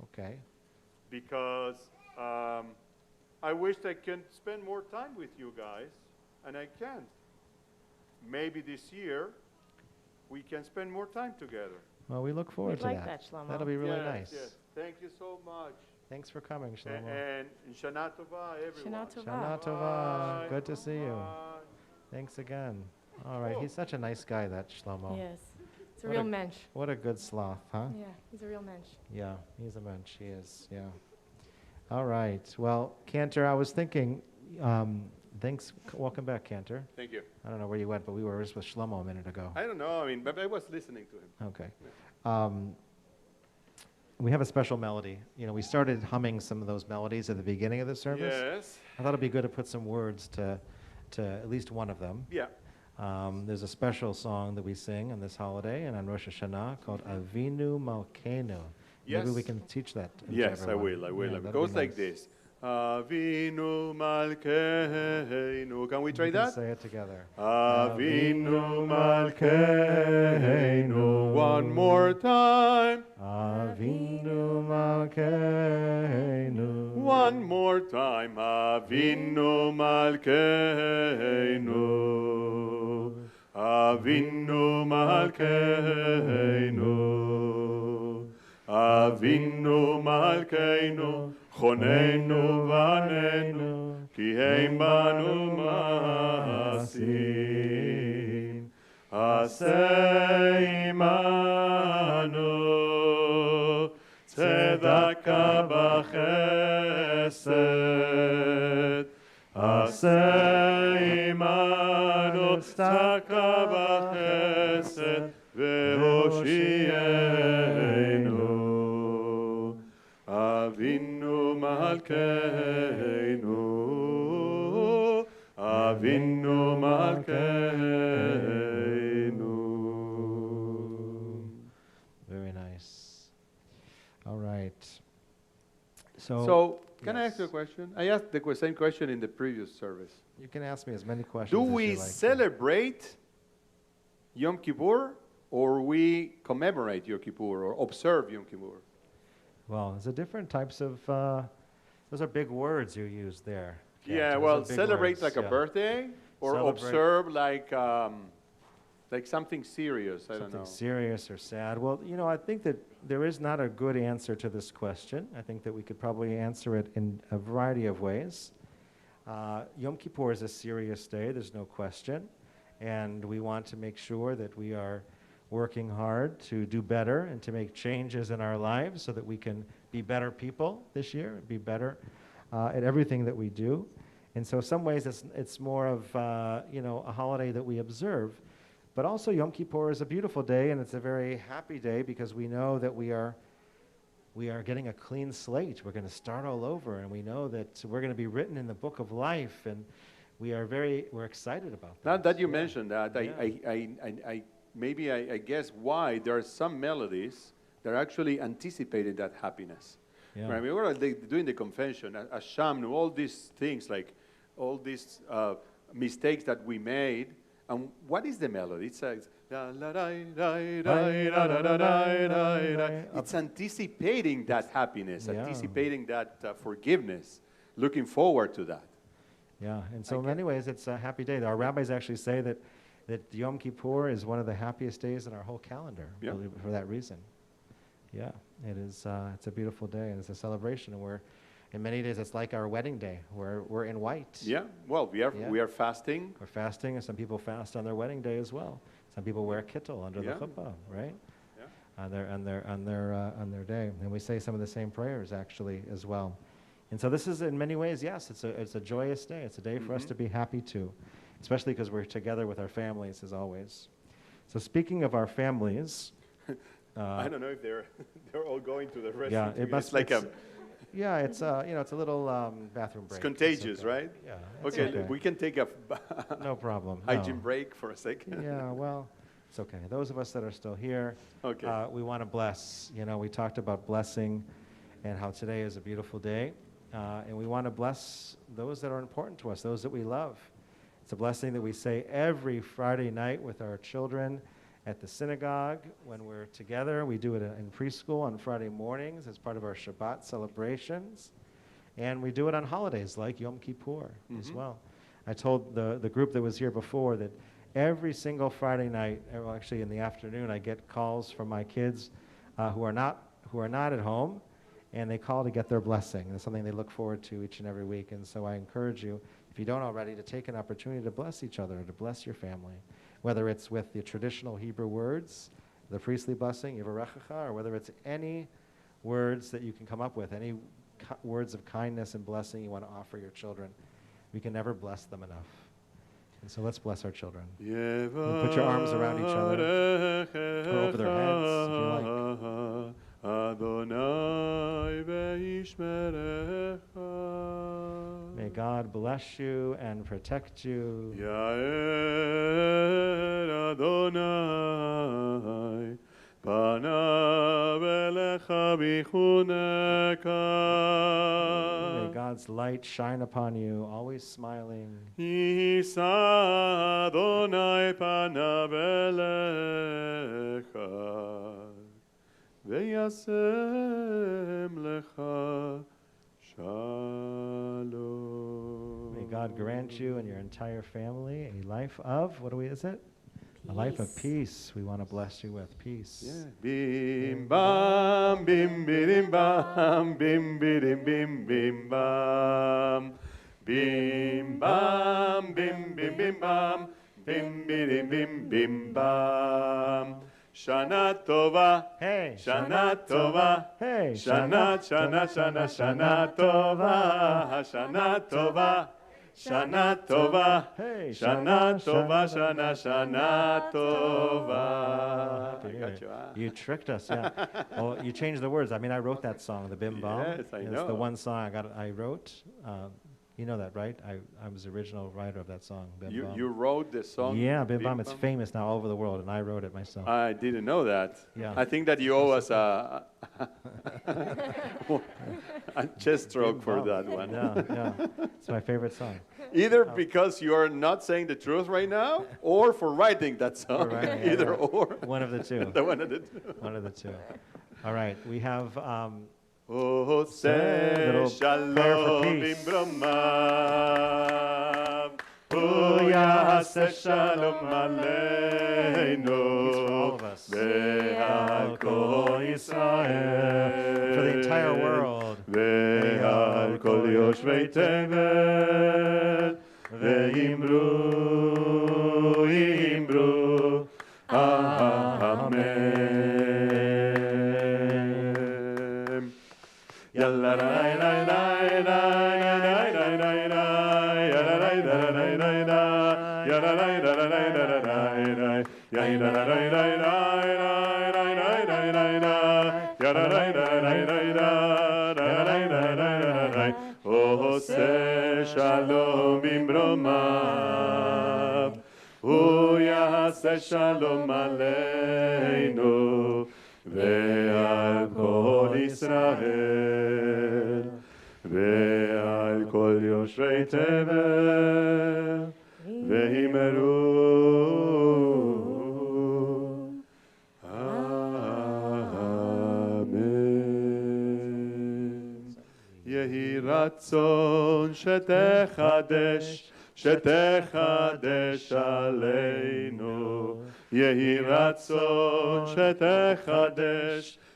S2: Okay.
S1: because I wished I could spend more time with you guys, and I can't. Maybe this year we can spend more time together.
S2: Well, we look forward
S3: We'd
S2: to
S3: like
S2: that.
S3: that, Shlomo.
S2: That'll be really
S1: Yes,
S2: nice.
S1: Yes. Thank you so much.
S2: Thanks for coming, Shlomo.
S1: And Shana Tova, everyone.
S3: Shana Tova.
S2: Shana Tova.
S1: Bye.
S2: Good to see you.
S1: Bye.
S2: Thanks again. All right,
S1: Oh.
S2: he's such a nice guy, that Shlomo.
S3: Yes. It's a
S2: What
S3: real
S2: a-
S3: mensch.
S2: What a good sloth, huh?
S3: Yeah, he's a real mensch.
S2: Yeah, he's a mensch. He is, yeah. All right. Well, Cantor, I was thinking, thanks. Welcome back, Cantor.
S1: Thank you.
S2: I don't know where you went, but we were just with Shlomo a minute ago.
S1: I don't know. I mean, but I was listening to him.
S2: Okay. We have a special melody. We started humming some of those melodies at the beginning of the service.
S1: Yes.
S2: I thought it'd be good to put some words to at least one of them.
S1: Yeah.
S2: There's a special song that we sing on this holiday and on Rosh Hashanah called Avinu Malkeinu. Maybe we
S1: Yes.
S2: can teach that. to
S1: Yes, I
S2: everyone.
S1: will. I will.
S2: Yeah,
S1: It
S2: that'd
S1: goes
S2: be
S1: like
S2: nice.
S1: this. Avinu Malkeinu. Can we try
S2: We can
S1: that?
S2: say it together.
S1: Avinu Malkeinu. One more time.
S2: Avinu Malkeinu.
S1: One more time. Avinu Malkeinu. Avinu Malkeinu. Avinu Malkeinu. Chonenu vanenu. Ki heim banu masim. Aseh imanu. Tzedakah b'chesed. Aseh imanu. Tzedakah b'chesed. Ve'hoshienu. Avinu Malkeinu. Avinu Malkeinu.
S2: Very nice. All right. So,
S1: So, can I
S2: yes.
S1: ask you a question? I asked the same question in the previous service.
S2: you can ask me as many questions
S1: Do
S2: as
S1: we
S2: you like.
S1: celebrate Yom Kippur, or we commemorate Yom Kippur, or observe Yom Kippur?
S2: Well, there's a different types of, those are big words you use there.
S1: Yeah,
S2: those
S1: well,
S2: are big
S1: celebrate
S2: words,
S1: like a
S2: yeah.
S1: birthday or
S2: Celebrate.
S1: observe like something serious. I don't
S2: Something
S1: know.
S2: serious or sad. Well, I think that there is not a good answer to this question. I think that we could probably answer it in a variety of ways. Yom Kippur is a serious day, there's no question. And we want to make sure that we are working hard to do better and to make changes in our lives so that we can be better people this year, and be better at everything that we do. And so in some ways it's more of a holiday that we observe. But also Yom Kippur is a beautiful day, and it's a very happy day because we know that we are getting a clean slate. We're going to start all over, and we know that we're going to be written in the book of life, and we're excited about that.
S1: Now that you mentioned that,
S2: Yeah.
S1: I guess why there are some melodies that actually anticipated that happiness.
S2: Yeah.
S1: Right? I mean, we're doing the confession, Asham, all these things, like all these mistakes that we made. And what is the melody? It says, it's anticipating that happiness,
S2: Yeah.
S1: anticipating that forgiveness, looking forward to that.
S2: Yeah, and so in many ways it's a happy day. Our rabbis actually say that Yom Kippur is one of the happiest days in our whole calendar,
S1: Yeah.
S2: really, for that reason. Yeah, it is. It's a beautiful day, and it's a celebration. And in many days, it's like our wedding day. We're in white.
S1: Yeah, well, we are
S2: Yeah.
S1: we are fasting.
S2: We're fasting, and some people fast on their wedding day as well. Some people wear a kittel under
S1: Yeah.
S2: the chuppah, right?
S1: Yeah.
S2: On their day, and we say some of the same prayers actually as well. And so this is, in many ways, yes, it's a joyous day. It's a day for us to be happy too, especially because we're together with our families as always. So speaking of our families,
S1: I don't know if they're all going to the restroom.
S2: yeah, it must
S1: It's like
S2: yeah, it's it's a little bathroom break.
S1: it's contagious,
S2: okay.
S1: right?
S2: Yeah.
S1: Okay, we can take a
S2: No problem.
S1: hygiene
S2: no.
S1: break for a second.
S2: Yeah, well, it's okay. Those of us that are still here,
S1: Okay.
S2: we want to bless. We talked about blessing and how today is a beautiful day. And we want to bless those that are important to us, those that we love. It's a blessing that we say every Friday night with our children at the synagogue when we're together. We do it in preschool on Friday mornings as part of our Shabbat celebrations. And we do it on holidays like Yom Kippur as well. I told the group that was here before that every single Friday night, well, actually in the afternoon, I get calls from my kids who are not at home, and they call to get their blessing. It's something they look forward to each and every week. And so I encourage you, if you don't already, to take an opportunity to bless each other, to bless your family, whether it's with the traditional Hebrew words, the priestly blessing, Yivarechecha, or whether it's any words that you can come up with, any words of kindness and blessing you want to offer your children. We can never bless them enough. And so let's bless our children. You put your arms around each other, or over their heads, if you like.
S1: Adonai ve'ishmerecha.
S2: May God bless you and protect you.
S1: Ya'er Adonai panav elecha bichuneka.
S2: May God's light shine upon you, always smiling.
S1: Yisa Adonai panav elecha. Ve'yasem lecha shalom.
S2: May God grant you and your entire family a life of, is it? A life of peace. We want to bless you with peace.
S1: Yeah. Bim bam, bim bidim bam, bim bidim bim bim bam. Bim bam, bim bim bim bam, bim bidim bim bim bam. Shana Tova,
S2: Hey!
S1: Shana Tova,
S2: Hey!
S1: Shana Tova, Shana Tova, Shana Tova,
S2: Hey!
S1: Shana Tova, Shana Tova. I
S2: Yeah.
S1: got you.
S2: You tricked us, yeah. Well, you changed the words. I mean, I wrote that song, the Bim Bam.
S1: Yes, I
S2: It's
S1: know.
S2: the one song I wrote. You know that, right? I was the original writer of that song, Bim Bam.
S1: You wrote the song?
S2: Yeah, Bim Bam. It's famous now all over the world, and I wrote it myself.
S1: I didn't know that.
S2: Yeah.
S1: I think that you owe us a chest stroke
S2: Bim
S1: for
S2: Bam.
S1: that one.
S2: Yeah. It's my favorite song.
S1: Either because you are not saying the truth right now, or for writing that song.
S2: writing it,
S1: Either
S2: yeah.
S1: or.
S2: One of the two.
S1: The one of the two.
S2: One of the two. All right, we have
S1: Oh,
S2: say a little
S1: say
S2: prayer for
S1: shalom
S2: peace.
S1: bimbroma. יעשה שלום עלינו ועל כל ישראל
S2: for the entire world.
S1: ועל כל יושבי תבל ואמרו אמן. יאללה ליי ליי ליי ליי ליי ליי ליי ליי יאללה ליי ליי ליי ליי ליי יאללה ליי ליי ליי ליי ליי יאללה ליי ליי ליי ליי ליי יאללה ליי ליי ליי ליי עושה שלום במרומיו הוא יעשה שלום עלינו ועל כל ישראל ועל כל יושבי תבל ואמרו אמן. יהי רצון שתחדש עלינו יהי רצון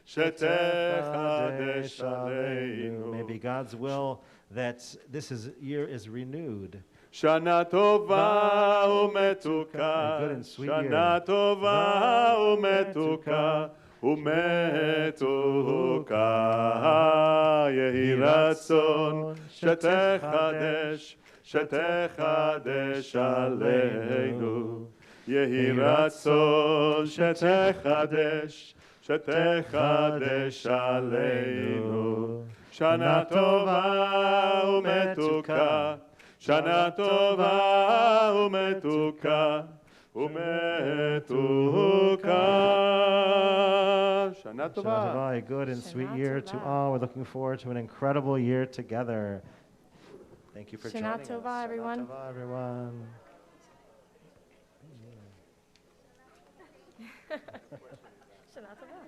S1: שתחדש עלינו.
S2: Maybe God's will that this year is renewed.
S1: שנה טובה ומתוקה, שנה טובה ומתוקה יהי רצון שתחדש עלינו יהי רצון שתחדש עלינו שנה טובה ומתוקה שנה טובה ומתוקה שנה טובה.
S2: A good and sweet year to all. We're looking forward to an incredible year together. Thank you for joining us.
S3: Shana Tova, everyone.
S2: Shana Tova, everyone.
S3: Shana Tova.